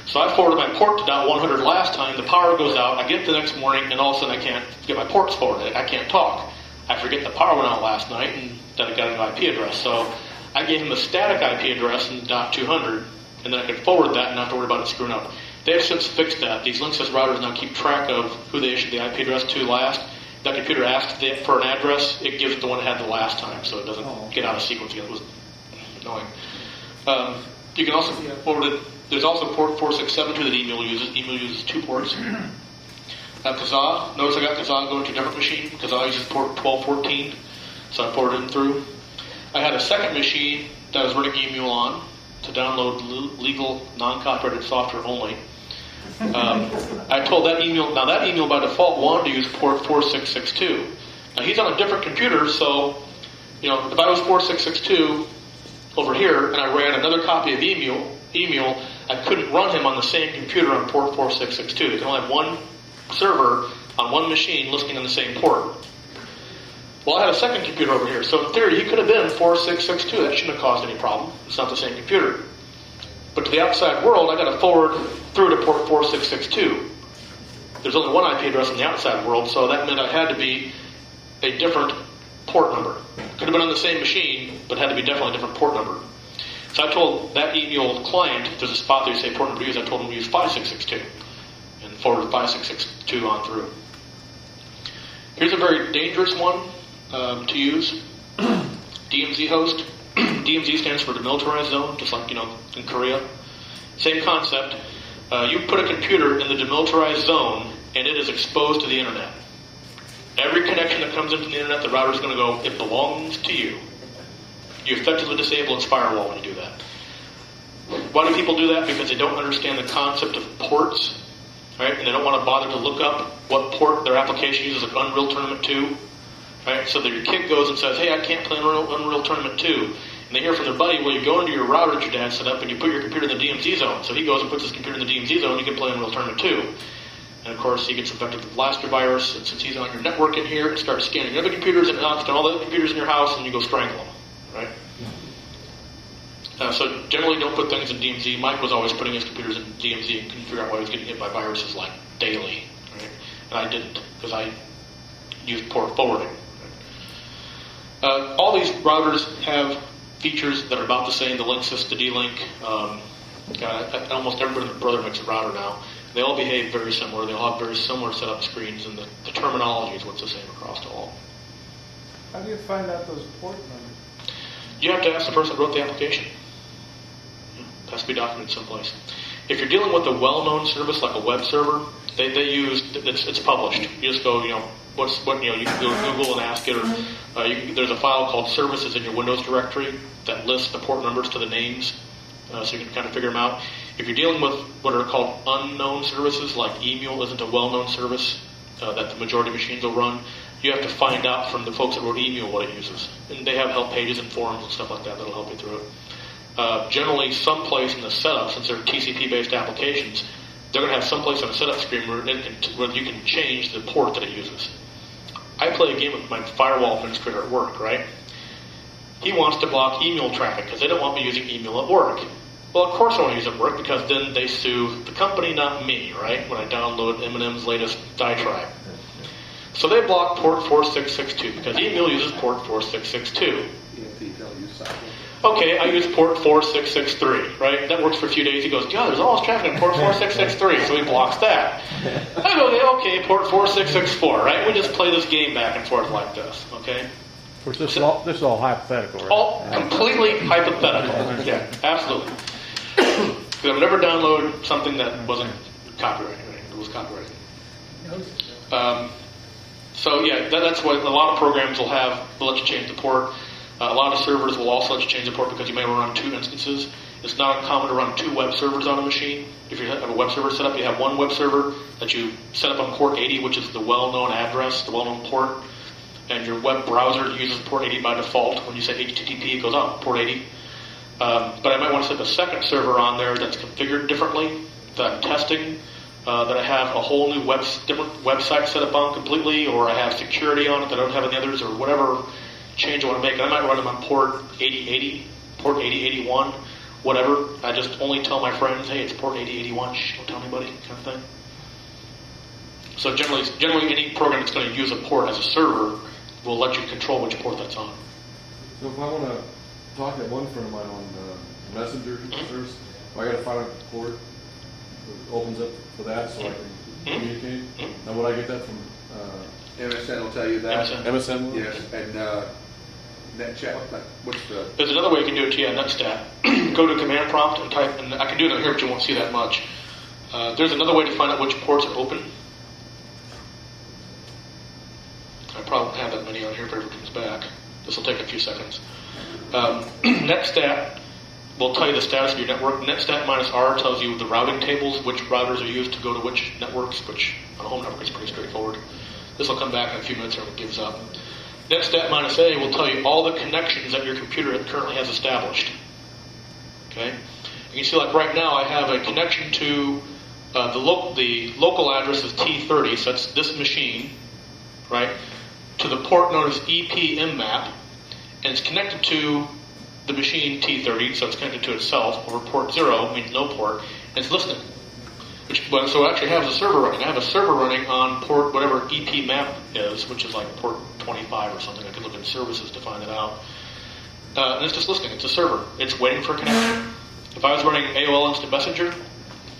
So I forwarded my port to .100 last time, the power goes out, I get up the next morning, and all of a sudden I can't get my ports forwarded, I can't talk. I forget the power went out last night, and then I got a new IP address. So I gave him a static IP address in .200, and then I could forward that and not have to worry about it screwing up. They have since fixed that. These Linksys routers now keep track of who they issued the IP address to last. If that computer asks for an address, it gives it the one it had the last time, so it doesn't get out of sequence again. It was annoying. You can also forward it. There's also port 4672 that Emule uses. Emule uses 2 ports. Kazaa, notice I got Kazaa going to a different machine. Kazaa uses port 1214, so I ported him through. I had a second machine that I was running Emule on to download legal, non-copyrighted software only. I told that Emule, now that Emule by default wanted to use port 4662. Now he's on a different computer, so if I was 4662 over here and I ran another copy of Emule, I couldn't run him on the same computer on port 4662. They can only have one server on one machine listening on the same port. Well, I had a second computer over here, so in theory he could have been 4662. That shouldn't have caused any problem. It's not the same computer. But to the outside world, I got to forward through to port 4662. There's only one IP address in the outside world, so that meant I had to be a different port number. Could have been on the same machine, but had to be definitely a different port number. So I told that Emule client, if there's a spot there you say port number to use, I told him to use 5662 and forwarded 5662 on through. Here's a very dangerous one to use. DMZ host. DMZ stands for demilitarized zone, just like in Korea. Same concept. You put a computer in the demilitarized zone, and it is exposed to the internet. Every connection that comes into the internet, the router is going to go, it belongs to you. You effectively disable its firewall when you do that. Why do people do that? Because they don't understand the concept of ports, right? And they don't want to bother to look up what port their application uses, like Unreal Tournament 2, right? So that your kid goes and says, hey, I can't play Unreal Tournament 2. And they hear from their buddy, well, you go into your router that your dad set up and you put your computer in the DMZ zone. So he goes and puts his computer in the DMZ zone, you can play Unreal Tournament 2. And of course, he gets infected with the blaster virus, and since he's on your network in here, it starts scanning other computers and all the other computers in your house, and you go strangle them, right? So generally don't put things in DMZ. Mike was always putting his computers in DMZ and couldn't figure out why he was getting hit by viruses like daily, right? And I didn't, because I used port forwarding. Right? All these routers have features that are about the same. The link sys, the D-Link. Almost everybody and their brother makes a router now. They all behave very similar. They all have very similar setup screens, and the terminology is what's the same across all. How do you find out those port numbers? You have to ask the person that wrote the application. It has to be documented someplace. If you're dealing with a well-known service like a web server, they use it's published. You just go, you can go to Google and ask it, or there's a file called services in your Windows directory that lists the port numbers to the names, so you can kind of figure them out. If you're dealing with what are called unknown services, like email isn't a well-known service that the majority of machines will run, you have to find out from the folks that wrote email what it uses. And they have help pages and forums and stuff like that that'll help you through it. Generally, someplace in the setup, since they're TCP-based applications, they're going to have someplace on the setup screen where you can change the port that it uses. I play a game with my firewall administrator at work, right? He wants to block email traffic because they don't want me using email at work. Well, of course I want to use it at work because then they sue the company, not me, right? When I download Eminem's latest diatribe. So they block port 4662 because email uses port 4662. Okay, I use port 4663, right? That works for a few days. He goes, God, there's all this traffic on port 4663, so he blocks that. I go, okay, port 4664, right? We just play this game back and forth like this, okay? Of course, this is all hypothetical, right? All completely hypothetical. Yeah, absolutely. Because I would never download something that wasn't copyrighted, right? It was copyrighted. So yeah, that's what a lot of programs will have. They'll let you change the port. A lot of servers will also let you change the port because you may run 2 instances. It's not uncommon to run 2 web servers on a machine. If you have a web server set up, you have one web server that you set up on port 80, which is the well-known address, the well-known port. And your web browser uses port 80 by default. When you say HTTP, it goes out port 80. But I might want to set a second server on there that's configured differently, that I'm testing, that I have a whole new different website set up on completely, or I have security on it that I don't have any others, or whatever change I want to make. I might run them on port 8080, port 8081, whatever. I just only tell my friends, hey, it's port 8081, shh, don't tell anybody, kind of thing. So generally any program that's going to use a port as a server will let you control which port that's on. So if I want to talk to one friend of mine on Messenger service, I got to find a port that opens up for that so I can communicate. Now, would I get that from MSN will tell you that. MSN? Yes, and NetChat. What's the? There's another way you can do it, NetStat. Go to command prompt and type, and I can do it on here, but you won't see that much. There's another way to find out which ports are open. I probably won't have that many on here if it ever comes back. This will take a few seconds. NetStat will tell you the status of your network. NetStat minus R tells you the routing tables, which routers are used to go to which networks, which on a home network is pretty straightforward. This will come back in a few minutes or it gives up. NetStat minus A will tell you all the connections that your computer currently has established. Okay? You can see, like right now, I have a connection to the local address is T30, so that's this machine, right? To the port known as EPMMAP, and it's connected to the machine T30, so it's connected to itself over port 0, means no port, and it's listening. So it actually has a server running. I have a server running on port whatever EPMAP is, which is like port 25 or something. I could look in services to find it out. And it's just listening. It's a server. It's waiting for a connection. If I was running AOL Instant Messenger,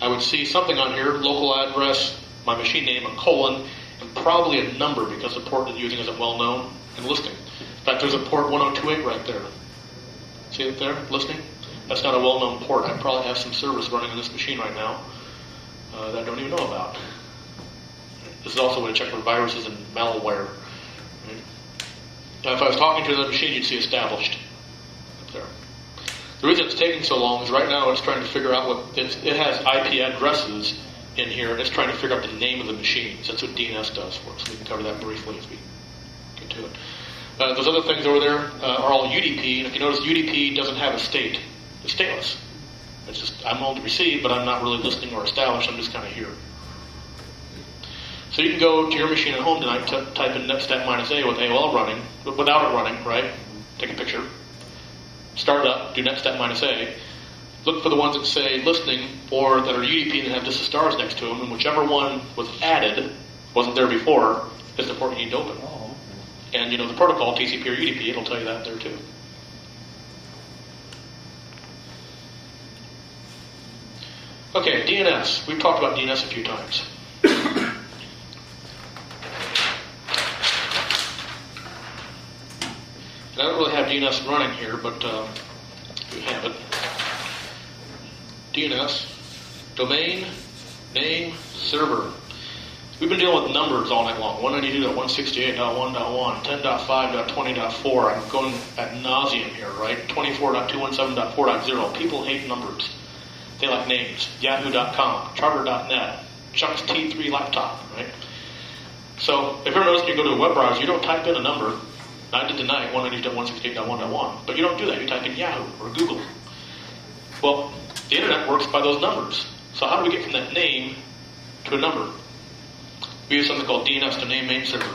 I would see something on here, local address, my machine name, a colon, and probably a number because the port it's using isn't well known, and listening. In fact, there's a port 1028 right there. See it there? Listening? That's not a well-known port. I probably have some service running on this machine right now that I don't even know about. This is also a way to check for viruses and malware. Right? Now, if I was talking to the machine, you'd see established up there. The reason it's taking so long is right now it's trying to figure out what it has IP addresses in here, and it's trying to figure out the name of the machines. That's what DNS does for us. We can cover that briefly as we get to it. Those other things over there are all UDP, and if you notice, UDP doesn't have a state. It's stateless. It's just, I'm on to receive, but I'm not really listening or established. I'm just kind of here. So you can go to your machine at home tonight, type in netstat -a with AOL running, without it running, right? Take a picture. Start it up, do netstat -a. Look for the ones that say listening or that are UDP and have just the stars next to them, and whichever one was added, wasn't there before, is the port you need to open. And the protocol, TCP or UDP, it'll tell you that there too. Okay, DNS. We've talked about DNS a few times. And I don't really have DNS running here, but we have it. DNS, domain, name, server. We've been dealing with numbers all night long. 192.168.1.1, 10.5.20.4. I'm going ad nauseum here, right? 24.217.4.0. People hate numbers. They like names. Yahoo.com, Charter.net, Chuck's T3 laptop, right? So if you ever notice when you go to a web browser, you don't type in a number. I did tonight, 192.168.1.1. But you don't do that. You type in Yahoo or Google. Well, the internet works by those numbers. So how do we get from that name to a number? We use something called DNS, domain name server.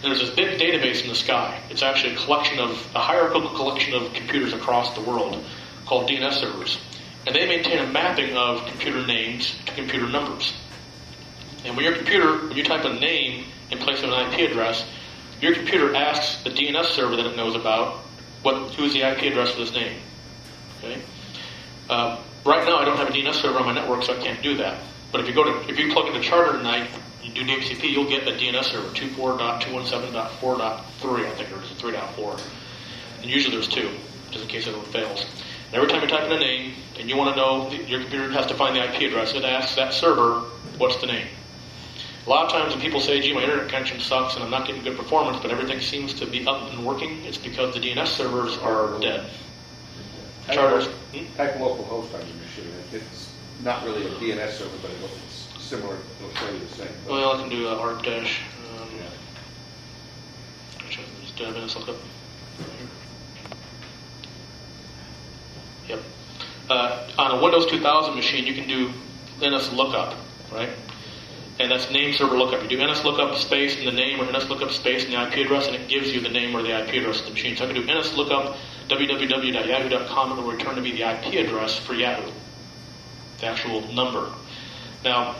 And there's this big database in the sky. It's actually a hierarchical collection of computers across the world called DNS servers. And they maintain a mapping of computer names to computer numbers. And when you type a name in place of an IP address, your computer asks the DNS server that it knows about who's the IP address for this name. Okay? Right now, I don't have a DNS server on my network, so I can't do that. But if you plug into Charter tonight, you do DHCP, you'll get a DNS server, 24.217.4.3, I think, or is it 3.4. And usually there's 2, just in case everyone fails. And every time you type in a name, and you want to know, your computer has to find the IP address, it asks that server, what's the name? A lot of times when people say, gee, my internet connection sucks and I'm not getting good performance, but everything seems to be up and working, it's because the DNS servers are dead. Charters. Type local host on your machine. It's not really a DNS server, but it's similar. It'll show you the same. Well, I can do ARP dash. Just DNS lookup. Yep. On a Windows 2000 machine, you can do NS lookup, right? And that's name server lookup. You do NS lookup space in the name or NS lookup space in the IP address, and it gives you the name or the IP address of the machine. So I can do NS lookup www.yahoo.com, and it will return to me the IP address for Yahoo, the actual number. Now,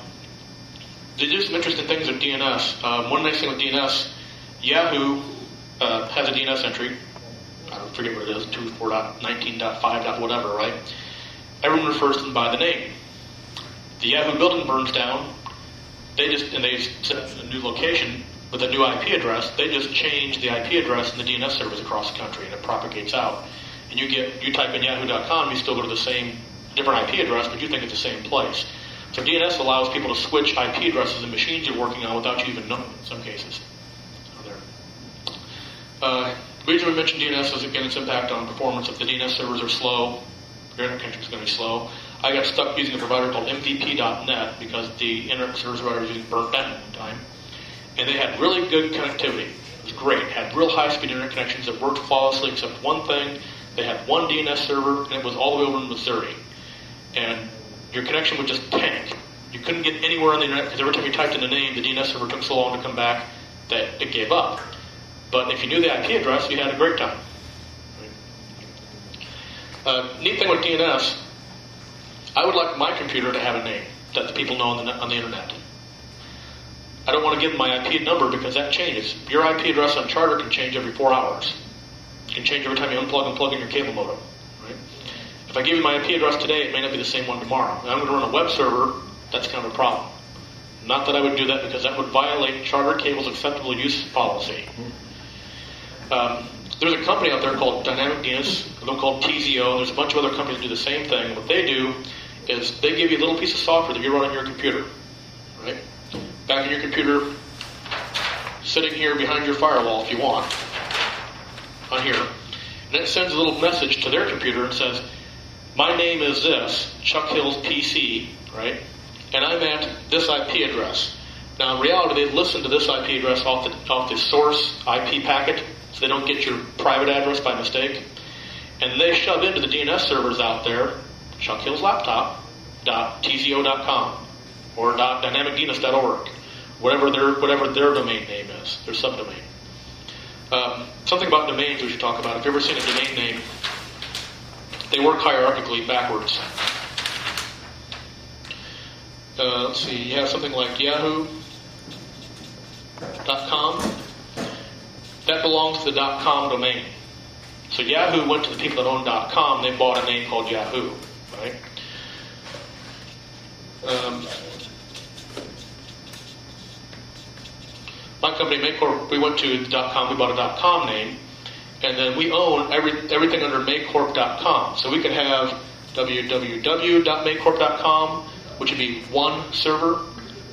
they do some interesting things with DNS. One nice thing with DNS, Yahoo has a DNS entry. I don't forget what it is, 24.19.5. whatever, right? Everyone refers to them by the name. The Yahoo building burns down. They set a new location with a new IP address. They just change the IP address in the DNS servers across the country, and it propagates out. And you type in yahoo.com, you still go to the same different IP address, but you think it's the same place. So DNS allows people to switch IP addresses and machines you're working on without you even knowing in some cases. The reason we mentioned DNS is, again, its impact on performance. If the DNS servers are slow, your internet connection is going to be slow. I got stuck using a provider called MVP.net because the internet service provider was using burnt net at the time. And they had really good connectivity. It was great. Had real high-speed internet connections that worked flawlessly except one thing. They had one DNS server, and it was all the way over in Missouri. And your connection would just tank. You couldn't get anywhere on the internet because every time you typed in a name, the DNS server took so long to come back that it gave up. But if you knew the IP address, you had a great time. Neat thing with DNS, I would like my computer to have a name that the people know on the internet. I don't want to give them my IP number because that changes. Your IP address on Charter can change every 4 hours. It can change every time you unplug and plug in your cable modem. Right? If I give you my IP address today, it may not be the same one tomorrow. And I'm going to run a web server, that's kind of a problem. Not that I would do that because that would violate Charter Cable's acceptable use policy. There's a company out there called Dynamic DNS, they're called TZO. There's a bunch of other companies that do the same thing. What they do is they give you a little piece of software that you run on your computer, right? Back in your computer, sitting here behind your firewall if you want, on here. And it sends a little message to their computer and says, my name is this, Chuck Hill's PC, right? And I'm at this IP address. Now in reality, they listen to this IP address off the source IP packet, so they don't get your private address by mistake. And they shove into the DNS servers out there, chuckhillslaptop.tzio.com or .dynamicdns.org, whatever their domain name is, their subdomain. Something about domains we should talk about. If you've ever seen a domain name, they work hierarchically backwards. Let's see, you have something like yahoo.com. That belongs to the .com domain. So Yahoo went to the people that own .com, they bought a name called Yahoo, right? My company, Maycorp, we went to the .com, we bought a .com name, and then we own everything under Maycorp.com. So we could have www.maycorp.com, which would be one server.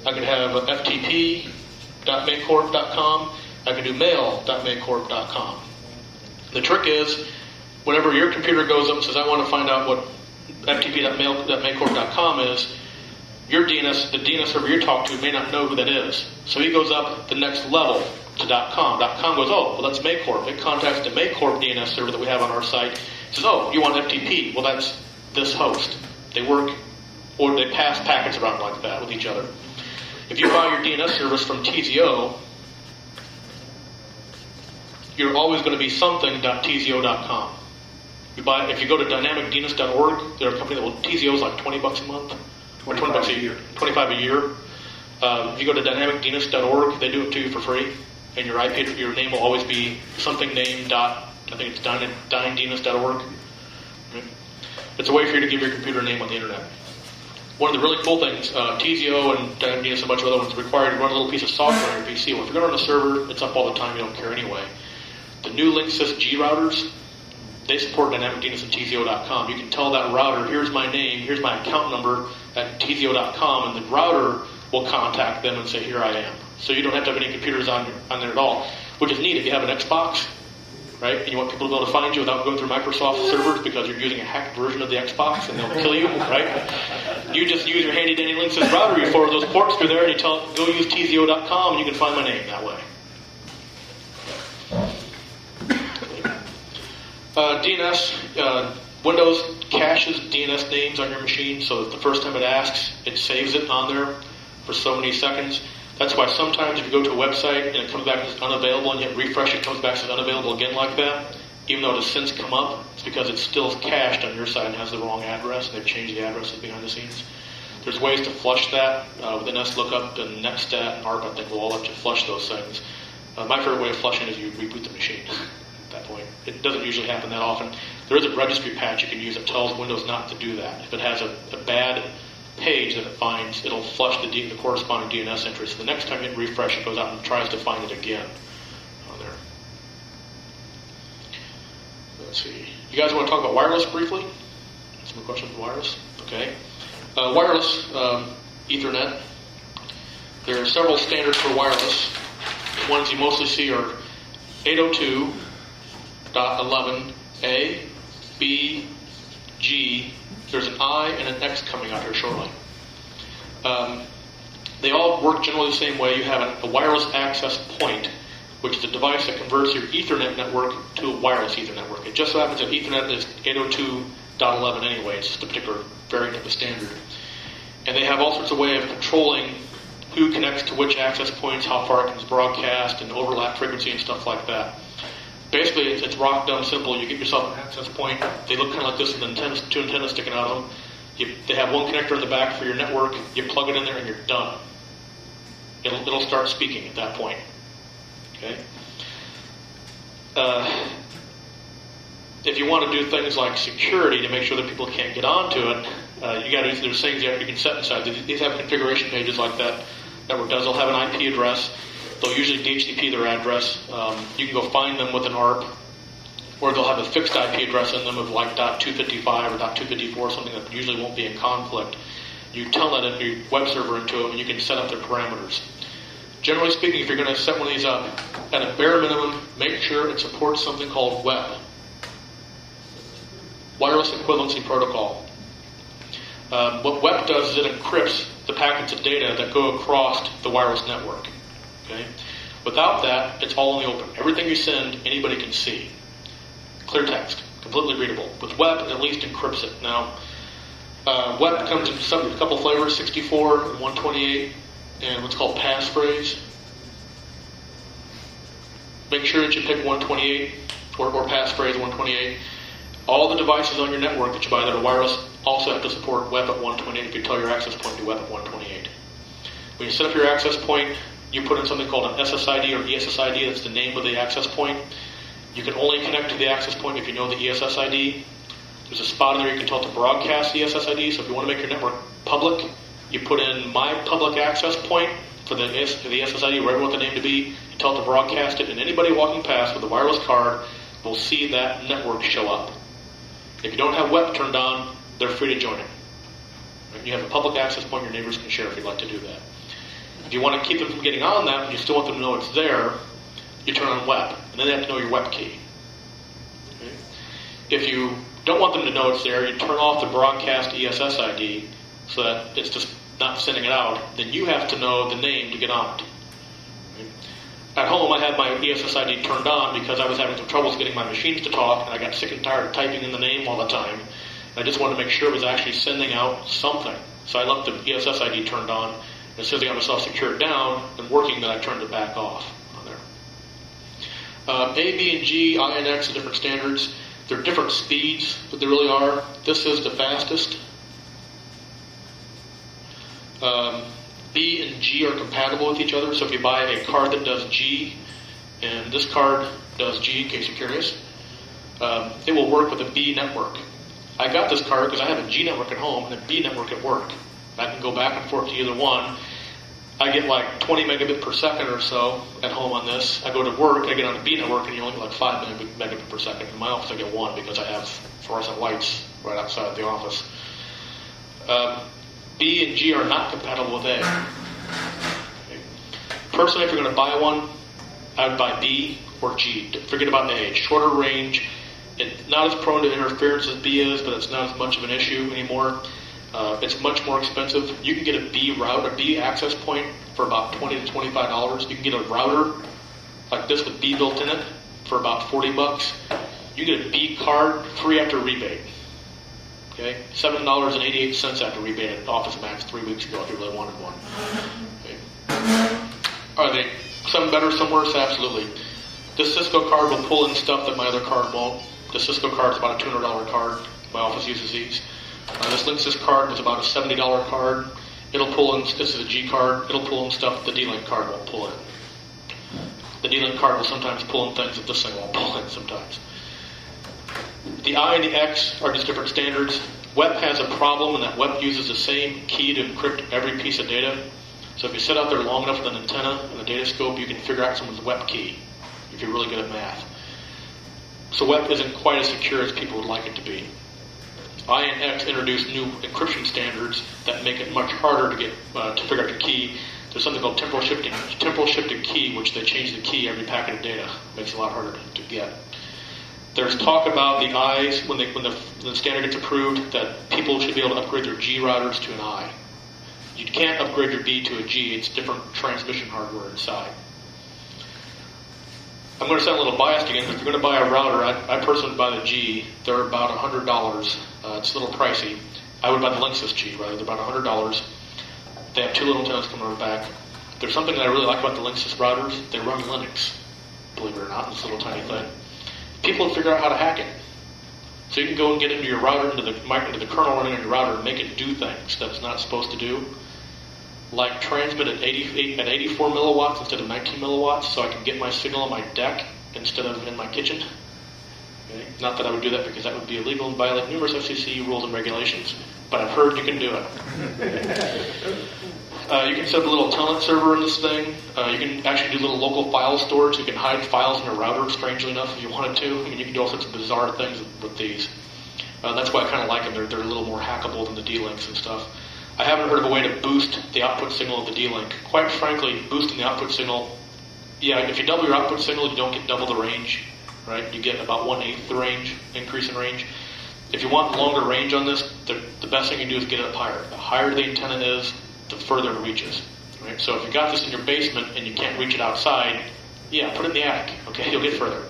I could have ftp.maycorp.com. I could do mail.maycorp.com. The trick is, whenever your computer goes up and says, I want to find out what ftp.maycorp.com is, the DNS server you're talking to may not know who that is. So he goes up the next level to .com. .com goes, oh, well, that's Maycorp. It contacts the Maycorp DNS server that we have on our site. It says, oh, you want FTP? Well, that's this host. They work, or they pass packets around like that with each other. If you buy your DNS service from TZO, you're always going to be something.tzio.com. If you go to dynamicdns.org, they're a company that will, TZO is like $20 a month. Or 20 bucks a year. 25 a year. If you go to dynamicdns.org, they do it to you for free. And your your name will always be something name dot, I think it's dynamicdns.org. It's a way for you to give your computer a name on the internet. One of the really cool things, TZO and Dynamic DNS and a bunch of other ones require you to run a little piece of software on your PC. Well, if you're going to run a server, it's up all the time, you don't care anyway. The new Linksys G routers, they support Dynamic DNS and tzio.com. You can tell that router, here's my name, here's my account number at tzio.com, and the router will contact them and say, here I am. So you don't have to have any computers on there at all, which is neat if you have an Xbox, right? And you want people to be able to find you without going through Microsoft servers because you're using a hacked version of the Xbox and they'll kill you, right? You just use your handy-dandy Linksys router, you forward those ports through there, and you tell it, go use tzio.com, and you can find my name that way. DNS, Windows caches DNS names on your machine, so that the first time it asks, it saves it on there for so many seconds. That's why sometimes if you go to a website and it comes back as unavailable and you hit refresh, it comes back as unavailable again like that, even though it has since come up, it's because it's still cached on your side and has the wrong address, and they've changed the addresses behind the scenes. There's ways to flush that with NSLookup and Netstat and ARP, I think will all let you flush those things. My favorite way of flushing is you reboot the machine. At that point. It doesn't usually happen that often. There is a registry patch you can use that tells Windows not to do that. If it has a bad page that it finds, it'll flush the corresponding DNS entry. So the next time you hit refresh, it goes out and tries to find it again on there. Let's see. You guys want to talk about wireless briefly? Some questions on wireless? Okay. Wireless Ethernet. There are several standards for wireless. The ones you mostly see are 802.11a, B, G. There's an I and an X coming out here shortly. They all work generally the same way. You have a wireless access point, which is a device that converts your Ethernet network to a wireless Ethernet network. It just so happens that Ethernet is 802.11 anyway. It's just a particular variant of the standard. And they have all sorts of ways of controlling who connects to which access points, how far it can broadcast, and overlap frequency and stuff like that. Basically, it's rock dumb simple. You get yourself an access point. They look kind of like this with two antennas sticking out of them. They have one connector in the back for your network. You plug it in there and you're done. It'll start speaking at that point. Okay. If you want to do things like security to make sure that people can't get onto it, you got to. There's things you can set inside. These have configuration pages like that. Network does. They'll have an IP address. They'll usually DHCP their address. You can go find them with an ARP, or they'll have a fixed IP address in them of like .255 or .254, something that usually won't be in conflict. You tell that in your web server into them, and you can set up their parameters. Generally speaking, if you're going to set one of these up, at a bare minimum, make sure it supports something called WEP, Wireless Equivalency Protocol. What WEP does is it encrypts the packets of data that go across the wireless network. Okay? Without that, it's all in the open. Everything you send, anybody can see. Clear text, completely readable. With WEP, it at least encrypts it. Now, WEP comes in a couple flavors, 64 and 128, and what's called passphrase. Make sure that you pick 128 or passphrase 128. All the devices on your network that you buy that are wireless also have to support WEP at 128 if you tell your access point to WEP at 128. When you set up your access point, you put in something called an SSID or ESSID. That's the name of the access point. You can only connect to the access point if you know the ESSID. There's a spot in there you can tell it to broadcast the ESSID. So if you want to make your network public, you put in my public access point for the SSID, wherever you want the name to be. You tell it to broadcast it, and anybody walking past with a wireless card will see that network show up. If you don't have WEP turned on, they're free to join it. You have a public access point your neighbors can share if you'd like to do that. If you want to keep them from getting on that, but you still want them to know it's there, you turn on WEP, and then they have to know your WEP key. Okay? If you don't want them to know it's there, you turn off the broadcast ESSID so that it's just not sending it out, then you have to know the name to get on it. Okay? At home, I had my ESSID turned on because I was having some troubles getting my machines to talk, and I got sick and tired of typing in the name all the time. I just wanted to make sure it was actually sending out something. So I left the ESSID turned on, and as soon as I got myself secured down and working, then I turned it back off on there. A, B, and G, I, and X are different standards. They're different speeds, but they really are. This is the fastest. B and G are compatible with each other, so if you buy a card that does G, and this card does G, in case you're curious, it will work with a B network. I got this card because I have a G network at home and a B network at work. I can go back and forth to either one. I get like 20 megabit per second or so at home on this. I go to work, I get on the B network, and you only get like 5 megabit per second. In my office, I get 1 because I have fluorescent lights right outside the office. B and G are not compatible with A. Okay. Personally, if you're going to buy one, I would buy B or G. Forget about A. Shorter range. It's not as prone to interference as B is, but it's not as much of an issue anymore. It's much more expensive. You can get a B router, a B access point for about $20 to $25. You can get a router like this with B built in it for about $40. You get a B card free after rebate. Okay, $7.88 after rebate at Office Max 3 weeks ago if you really wanted one. Okay. Are they some better, some worse? Absolutely. This Cisco card will pull in stuff that my other card won't. The Cisco card is about a $200 card. My office uses these. This Linksys card was about a $70 card. It'll pull in, this is a G card, it'll pull in stuff that the D-Link card won't pull in. The D-Link card will sometimes pull in things that this thing won't pull in sometimes. The I and the X are just different standards. WEP has a problem in that WEP uses the same key to encrypt every piece of data. So if you sit out there long enough with an antenna and a data scope, you can figure out someone's WEP key if you're really good at math. So WEP isn't quite as secure as people would like it to be. I and X introduced new encryption standards that make it much harder to get to figure out the key. There's something called temporal shifted key, which they change the key every packet of data. Makes it a lot harder to get. There's talk about the I's when the standard gets approved that people should be able to upgrade their G routers to an I. You can't upgrade your B to a G. It's different transmission hardware inside. I'm going to sound a little biased again, but if you're going to buy a router, I personally buy the G. They're about $100. It's a little pricey. I would buy the Linksys G, rather. They're about $100. They have 2 little antennas coming on the back. There's something that I really like about the Linksys routers. They run Linux, believe it or not, this little tiny thing. People figure out how to hack it. So you can go and get into your router, into the kernel running on your router, and make it do things that it's not supposed to do. Like transmit at 84 milliwatts instead of 19 milliwatts, so I can get my signal on my deck instead of in my kitchen. Okay? Not that I would do that because that would be illegal and violate numerous FCC rules and regulations, but I've heard you can do it. You can set up a little telnet server in this thing. You can actually do little local file storage. You can hide files in a router, strangely enough, if you wanted to. I mean, you can do all sorts of bizarre things with these. That's why I kind of like them. They're a little more hackable than the D-Links and stuff. I haven't heard of a way to boost the output signal of the D-Link. Quite frankly, boosting the output signal, yeah, if you double your output signal, you don't get double the range, right? You get about 1/8 the range, increase in range. If you want longer range on this, the best thing you can do is get it up higher. The higher the antenna is, the further it reaches, right? So if you got this in your basement and you can't reach it outside, Yeah, put it in the attic. Okay, you'll get further.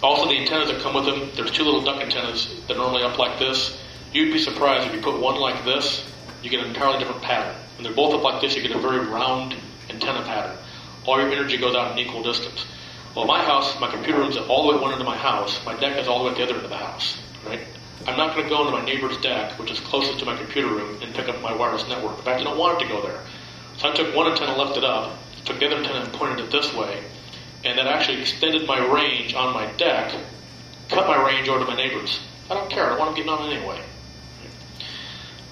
Also, the antennas that come with them, there's two little duck antennas that are normally up like this. You'd be surprised if you put one like this, you get an entirely different pattern. When they're both up like this, you get a very round antenna pattern. All your energy goes out in equal distance. Well, my house, my computer room's all the way at one end of my house. My deck is all the way at the other end of the house, right? I'm not going to go into my neighbor's deck, which is closest to my computer room, and pick up my wireless network. In fact, I don't want it to go there. So I took one antenna, left it up, took the other antenna and pointed it this way, and that actually extended my range on my deck, cut my range over to my neighbors. I don't care. I don't want them getting on anyway.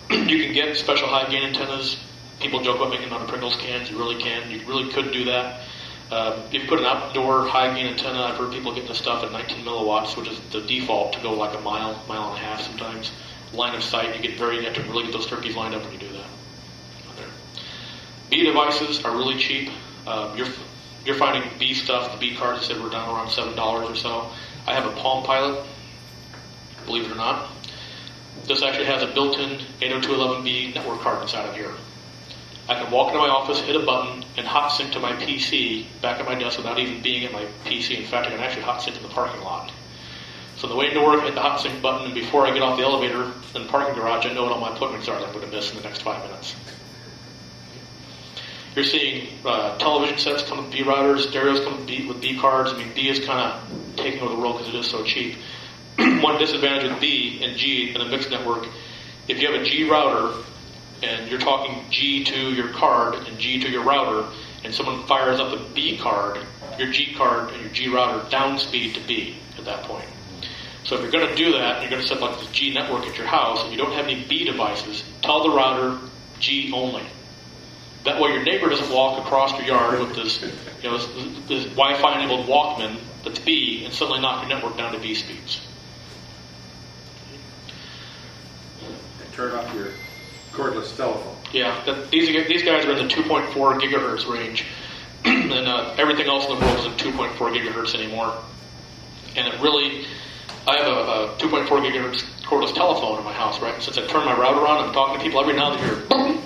You can get special high gain antennas. People joke about making them out of Pringles cans. You really can. You really could do that. If you put an outdoor high gain antenna, I've heard people getting this stuff at 19 milliwatts, which is the default to go like a mile and a half sometimes. Line of sight, you have to really get those turkeys lined up when you do that. B devices are really cheap. You're finding B stuff, the B cards, I said, were down around $7 or so. I have a Palm Pilot, believe it or not. This actually has a built-in 802.11b network card inside of here. I can walk into my office, hit a button, and hot sync to my PC back at my desk without even being at my PC. In fact, I can actually hot sync in the parking lot. So on the way into work, I hit the hot sync button, and before I get off the elevator in the parking garage, I know what all my appointments are that I'm going to miss in the next 5 minutes. You're seeing television sets come with B routers, stereos come with B cards. I mean, B is kind of taking over the role because it is so cheap. One disadvantage with B and G in a mixed network, if you have a G router and you're talking G to your card and G to your router, and someone fires up a B card, your G card and your G router downspeed to B at that point. So if you're going to do that, and you're going to set like the G network at your house, and you don't have any B devices, tell the router G only. That way your neighbor doesn't walk across your yard with this Wi-Fi enabled Walkman that's B and suddenly knock your network down to B speeds. Turn off your cordless telephone. Yeah, these guys are in the 2.4 gigahertz range, and everything else in the world isn't 2.4 gigahertz anymore. And it really, I have a 2.4 gigahertz cordless telephone in my house, right? Since I turn my router on, I'm talking to people every now and then. Boom.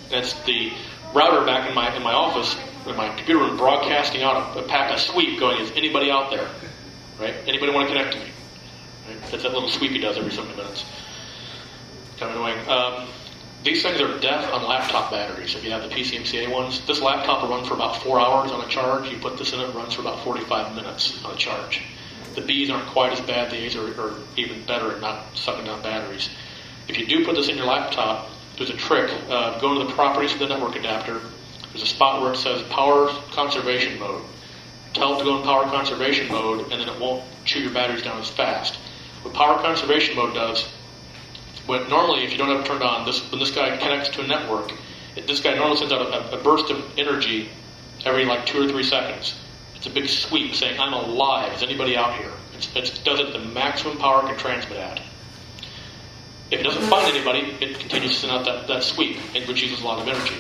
That's the router back in my office, in my computer room, broadcasting out a sweep going, is anybody out there? Right? Anybody want to connect to me? Right? That's that little sweep he does every 70 minutes. Kind of annoying. These things are deaf on laptop batteries. If you have the PCMCA ones, this laptop will run for about 4 hours on a charge. You put this in, it runs for about 45 minutes on a charge. The Bs aren't quite as bad. The As are even better at not sucking down batteries. If you do put this in your laptop, there's a trick. Go to the properties of the network adapter. There's a spot where it says power conservation mode. Tell it to go in power conservation mode, and then it won't chew your batteries down as fast. What power conservation mode does, normally if you don't have it turned on, when this guy connects to a network, this guy normally sends out a burst of energy every like 2 or 3 seconds. It's a big sweep saying, I'm alive. Is anybody out here? It does it at the maximum power it can transmit at. If it doesn't find anybody, it continues to send out that sweep, which uses a lot of energy.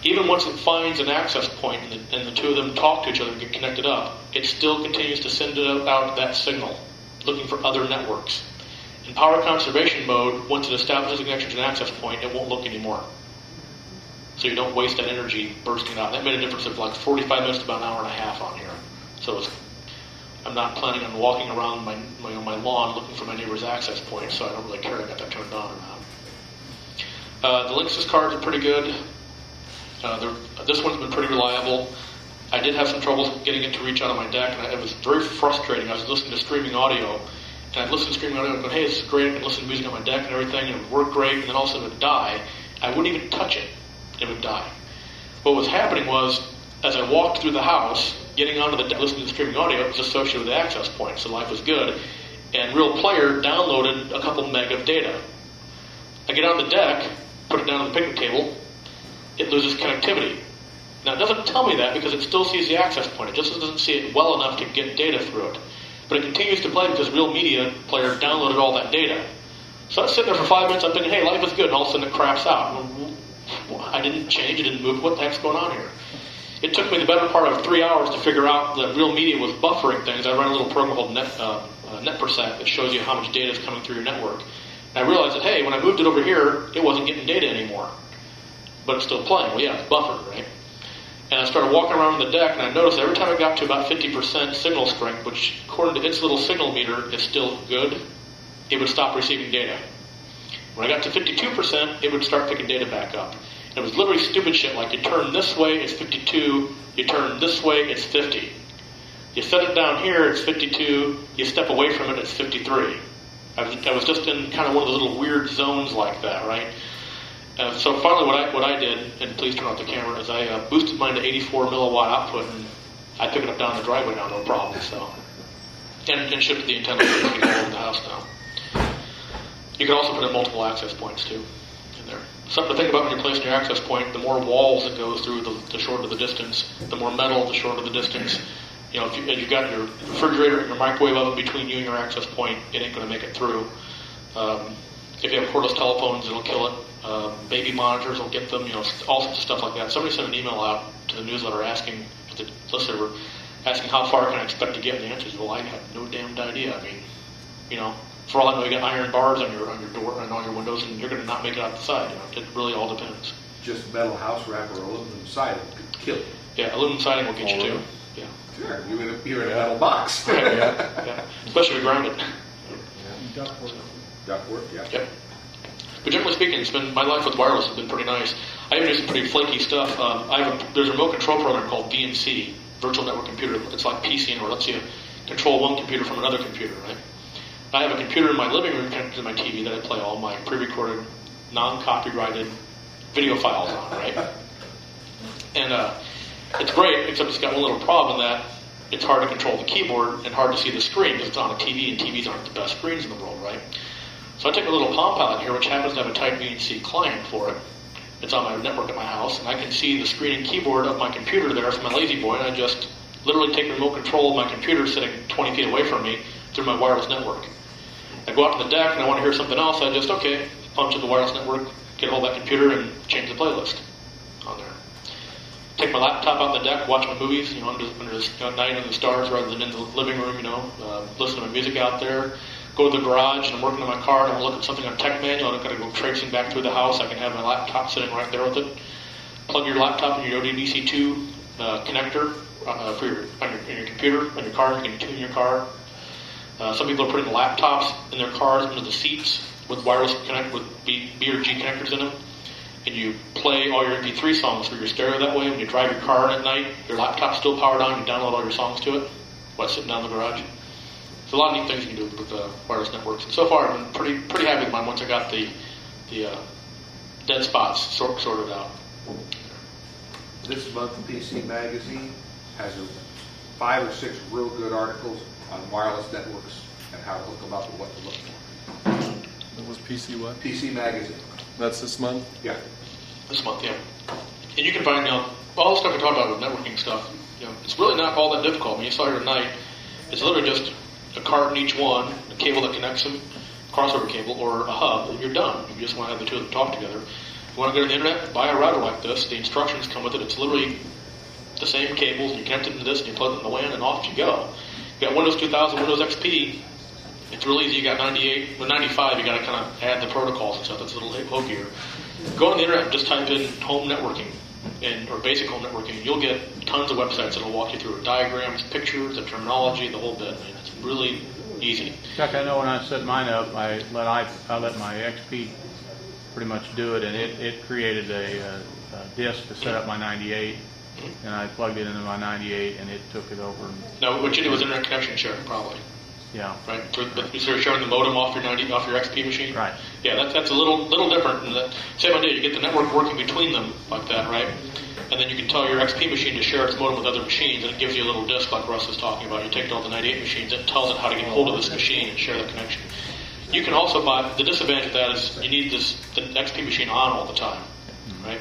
Even once it finds an access point and the two of them talk to each other and get connected up, it still continues to send out that signal, looking for other networks. In power conservation mode, once it establishes a connection to an access point, it won't look anymore. So you don't waste that energy bursting out. That made a difference of like 45 minutes to about an hour and a half on here. So I'm not planning on walking around my lawn looking for my neighbor's access point, so I don't really care if I got that turned on or not. The Linksys cards are pretty good. This one's been pretty reliable. I did have some trouble getting it to reach out on my deck, and it was very frustrating. I was listening to streaming audio, and I'd listen to streaming audio and go, hey, this is great. I can listen to music on my deck and everything, and it would work great, and then all of a sudden it would die. I wouldn't even touch it. It would die. What was happening was, as I walked through the house, getting onto the deck, listening to the streaming audio, it was associated with the access point, so life was good. And Real Player downloaded a couple meg of data. I get on the deck, put it down on the picnic table, it loses connectivity. Now, it doesn't tell me that because it still sees the access point. It just doesn't see it well enough to get data through it. But it continues to play because Real Media Player downloaded all that data. So I was sitting there for 5 minutes, I'm thinking, hey, life is good, and all of a sudden it craps out. I didn't change, it didn't move, what the heck's going on here? It took me the better part of 3 hours to figure out that Real Media was buffering things. I run a little program called NetPersat that shows you how much data is coming through your network. And I realized that, hey, when I moved it over here, it wasn't getting data anymore. But it's still playing. Well, yeah, it's buffered, right? And I started walking around the deck, and I noticed every time I got to about 50% signal strength, which according to its little signal meter is still good, it would stop receiving data. When I got to 52%, it would start picking data back up. And it was literally stupid shit, like you turn this way, it's 52, you turn this way, it's 50. You set it down here, it's 52, you step away from it, it's 53. I was just in kind of one of those little weird zones like that, right? So finally what I did, and please turn off the camera, is I boosted mine to 84 milliwatt output, and I pick it up down the driveway now, no problem. So, and shipped the antenna all over the house now. You can also put in multiple access points too in there. Something to think about when you're placing your access point: the more walls it goes through, the shorter the distance. The more metal, the shorter the distance. You know, if you've got your refrigerator and your microwave oven between you and your access point, it ain't going to make it through. If you have cordless telephones, it'll kill it. Baby monitors will get them, you know, all sorts of stuff like that. Somebody sent an email out to the newsletter asking, to the listener, asking how far can I expect to get, and the answer is, well, I have no damned idea. I mean, you know, for all I know, you got iron bars on your door and on your windows, and you're going to not make it out the side. You know, it really all depends. Just metal house wrap or aluminum siding could kill you. Yeah, aluminum siding will get you too. Yeah. Sure, you're in a metal box. Yeah. Especially grounded. Ductwork. Ductwork, yeah. Yep. But generally speaking, my life with wireless has been pretty nice. I even do some pretty flaky stuff. There's a remote control program called VNC, Virtual Network Computer. It's like PC, or lets you control one computer from another computer, right? I have a computer in my living room connected to my TV that I play all my pre-recorded, non-copyrighted video files on, right? And it's great, except it's got one little problem in that it's hard to control the keyboard and hard to see the screen because it's on a TV, and TVs aren't the best screens in the world, right? So I take a little Palm Pilot here, which happens to have a Type VNC client for it. It's on my network at my house, and I can see the screen and keyboard of my computer there from my Lazy Boy, and I just literally take the remote control of my computer sitting 20 feet away from me through my wireless network. I go out to the deck and I want to hear something else, I just, punch in the wireless network, get a hold of that computer, and change the playlist on there. Take my laptop out the deck, watch my movies, under Night in the Stars rather than in the living room, listen to my music out there. Go to the garage and I'm working on my car and I want to look at something on Tech Manual. I'm going to go tracing back through the house. I can have my laptop sitting right there with it. Plug your laptop in your ODBC2 connector in your computer, on your car. You can tune your car. Some people are putting laptops in their cars under the seats with wireless connect with B or G connectors in them. And you play all your MP3 songs through your stereo that way. When you drive your car in at night, your laptop's still powered on. You download all your songs to it while sitting down in the garage. There's a lot of neat things you can do with wireless networks. And so far, I've been pretty happy with mine once I got the dead spots sorted out. This month, PC Magazine has 5 or 6 real good articles on wireless networks and how to hook them up and what to look for. That was PC what? PC Magazine. That's this month? Yeah. This month, yeah. And you can find all the stuff we talk about with networking stuff. It's really not all that difficult. When you saw here tonight, it's literally just a card in each one, a cable that connects them, crossover cable, or a hub, and you're done. You just want to have the two of them talk together. You want to go to the internet, buy a router like this. The instructions come with it. It's literally the same cables, and you connect it to this, and you plug it in the WAN, and off you go. You got Windows 2000, Windows XP. It's really easy. You got 98, with 95, you got to kind of add the protocols and stuff. That's a little hokier. Go on the internet and just type in home networking or basic home networking. You'll get tons of websites that'll walk you through diagrams, pictures, the terminology, the whole bit. Man, it's really easy. Chuck, I know when I set mine up, I let my XP pretty much do it, and it created a disk to set up my 98, and I plugged it into my 98, and it took it over. Now, what you did was internet connection sharing, probably. Yeah. Right. But you're sharing the modem off your XP machine. Right. Yeah, that's a little different. And same idea. You get the network working between them like that, right? And then you can tell your XP machine to share its modem with other machines, and it gives you a little disk like Russ was talking about. You take all the 98 machines, it tells it how to get hold of this machine and share the connection. You can also buy, the disadvantage of that is you need the XP machine on all the time, right?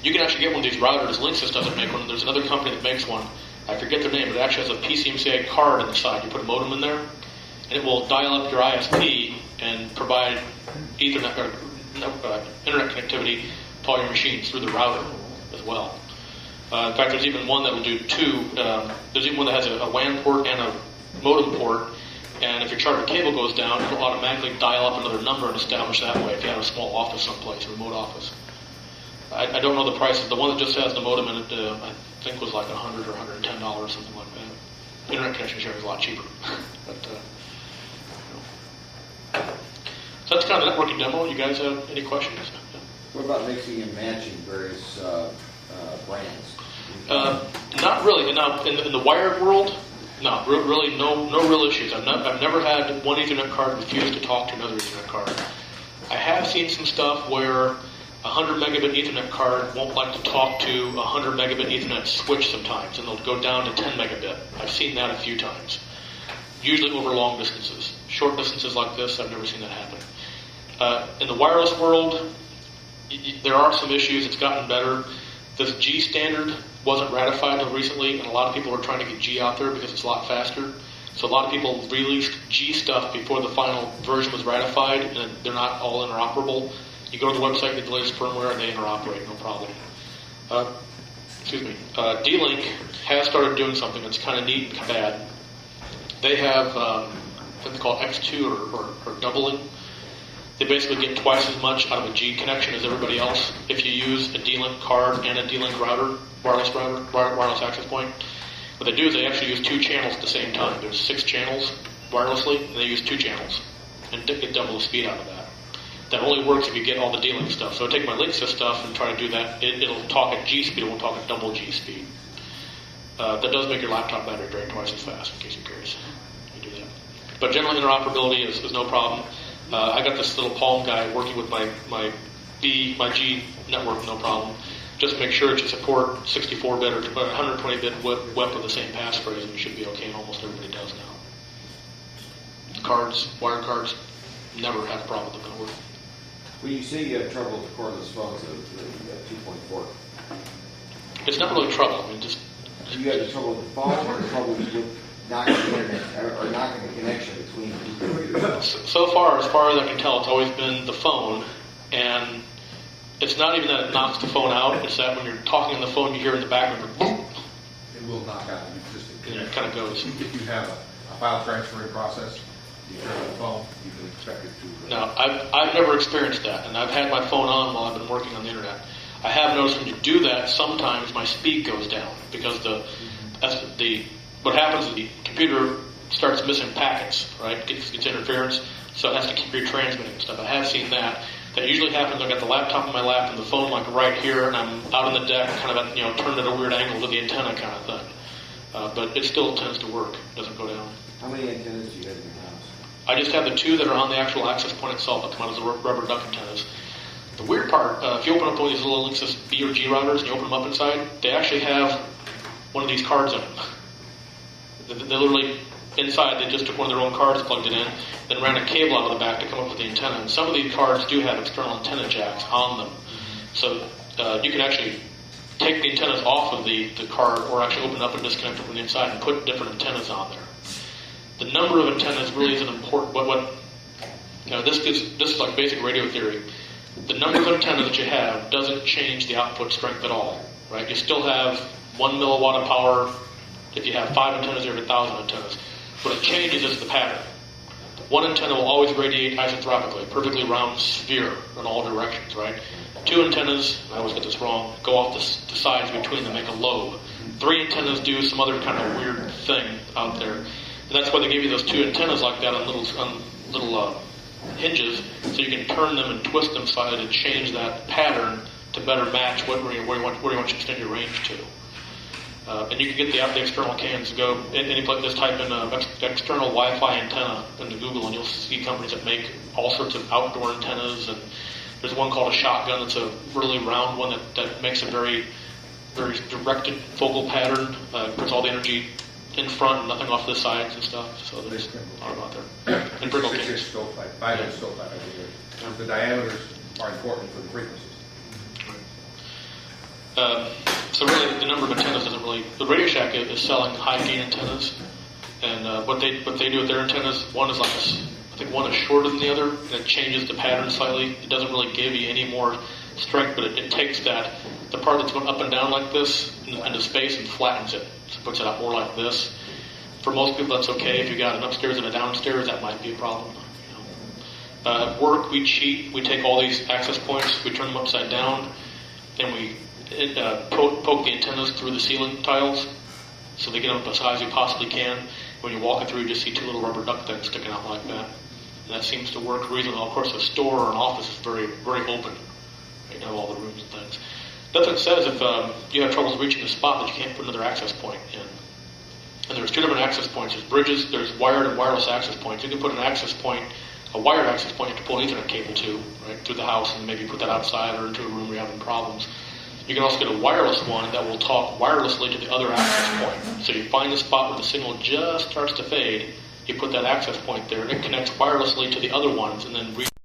You can actually get one of these routers. Linksys doesn't make one. There's another company that makes one. I forget their name, but it actually has a PCMCIA card on the side. You put a modem in there, and it will dial up your ISP and provide Ethernet or internet connectivity to all your machines through the router as well. In fact, there's even one that will do 2. There's even one that has a WAN port and a modem port, and if your charter cable goes down, it'll automatically dial up another number and establish that way if you have a small office someplace, a remote office. I don't know the prices. The one that just has the modem in it, I think was like $100 or $110, something like that. Internet connection sharing is a lot cheaper. But, so that's kind of the networking demo. You guys have any questions? What about mixing and matching various brands? Not really. Now, in the wired world, no, really no real issues. I've never had one Ethernet card refuse to talk to another Ethernet card. I have seen some stuff where a 100 megabit Ethernet card won't like to talk to a 100 megabit Ethernet switch sometimes, and they'll go down to 10 megabit. I've seen that a few times, usually over long distances. Short distances like this, I've never seen that happen. In the wireless world, there are some issues. It's gotten better. This G standard wasn't ratified until recently, and a lot of people are trying to get G out there because it's a lot faster. So a lot of people released G stuff before the final version was ratified, and they're not all interoperable. You go to the website, get the latest firmware, and they interoperate, no problem. D-Link has started doing something that's kind of neat and kind of bad. They have what they call X2 or doubling. They basically get twice as much out of a G connection as everybody else if you use a D-Link card and a D-Link wireless access point. What they do is they actually use 2 channels at the same time. There's 6 channels wirelessly, and they use 2 channels and get double the speed out of that. That only works if you get all the D-Link stuff. So I take my Linksys stuff and try to do that. It'll talk at G speed, it won't talk at double G speed. That does make your laptop battery drain twice as fast, in case you're curious. You do that. But generally interoperability is no problem. I got this little Palm guy working with my G network, no problem. Just make sure that you support 64-bit or 120-bit WEP with the same passphrase, and you should be okay, and almost everybody does now. Cards, wired cards, never had a problem with the network. When you say you have trouble with the cordless phones, the 2.4, It's not really trouble. I mean, just do you have trouble with the phone or trouble with knocking the internet or knocking the connection between the two computers? so far as I can tell, it's always been the phone, and it's not even that it knocks the phone out. It's that when you're talking on the phone, you hear in the background, boom, It will knock out the existing and it connection. kind of goes. If you have a file transferring process, you turn on the phone, You can expect it to. No, I've never experienced that, and I've had my phone on while I've been working on the internet. I have noticed when you do that, sometimes my speed goes down because what happens is the computer starts missing packets, right? Gets interference, so it has to keep retransmitting and stuff. I have seen that. That usually happens. I've got the laptop in my lap and the phone like right here, and I'm out on the deck, kind of turned at a weird angle to the antenna kind of thing. But it still tends to work. It doesn't go down. How many antennas do you have in your house? I just have the 2 that are on the actual access point itself that come out as the rubber duck antennas. The weird part, if you open up one of these little Linksys B or G routers and you open them up inside, they actually have one of these cards in them. They literally, inside, they just took one of their own cards, plugged it in, then ran a cable out of the back to come up with the antenna. And some of these cards do have external antenna jacks on them. So you can actually take the antennas off of the card or actually open it up and disconnect it from the inside and put different antennas on there. The number of antennas really isn't important. This is like basic radio theory. The number of antennas that you have doesn't change the output strength at all, right? You still have 1 milliwatt of power if you have 5 antennas every 1,000 antennas. What it changes is the pattern. One antenna will always radiate isotropically, a perfectly round sphere in all directions, right? 2 antennas, I always get this wrong, go off the sides between them, make a lobe. 3 antennas do some other kind of weird thing out there. And that's why they give you those 2 antennas like that on little hinges, so you can turn them and twist them slightly to change that pattern to better match where you want to extend your range to. And you can get the external cans. Go any place, just type in external Wi-Fi antenna into Google, and you'll see companies that make all sorts of outdoor antennas. And there's one called a shotgun. It's a really round one that makes a very, very directed focal pattern. Puts all the energy in front and nothing off the sides and stuff. So there's a lot about there. And brittle 6-inch cans. stovepipe, 5-inch stovepipe. The diameters are important for the frequencies. So really, the number of antennas doesn't really. The Radio Shack is selling high gain antennas, and what they do with their antennas, one is I think one is shorter than the other, and it changes the pattern slightly. It doesn't really give you any more strength, but it takes the part that's going up and down like this into space and flattens it, so it puts it out more like this. For most people, that's okay. If you got an upstairs and a downstairs, that might be a problem. At work, we cheat. We take all these access points, we turn them upside down. and we poke the antennas through the ceiling tiles, so they get up as high as you possibly can. When you're walking through, you just see two little rubber duck things sticking out like that. And that seems to work reasonably well. Of course, a store or an office is very, very open. You have all the rooms and things. Nothing says if you have troubles reaching the spot that you can't put another access point in. And there's two different access points. There's bridges, there's wired and wireless access points. You can put an access point, a wired access point you have to pull an Ethernet cable to, right, through the house, and maybe put that outside or into a room where you're having problems. You can also get a wireless one that will talk wirelessly to the other access point. So you find the spot where the signal just starts to fade, you put that access point there, and it connects wirelessly to the other ones, and then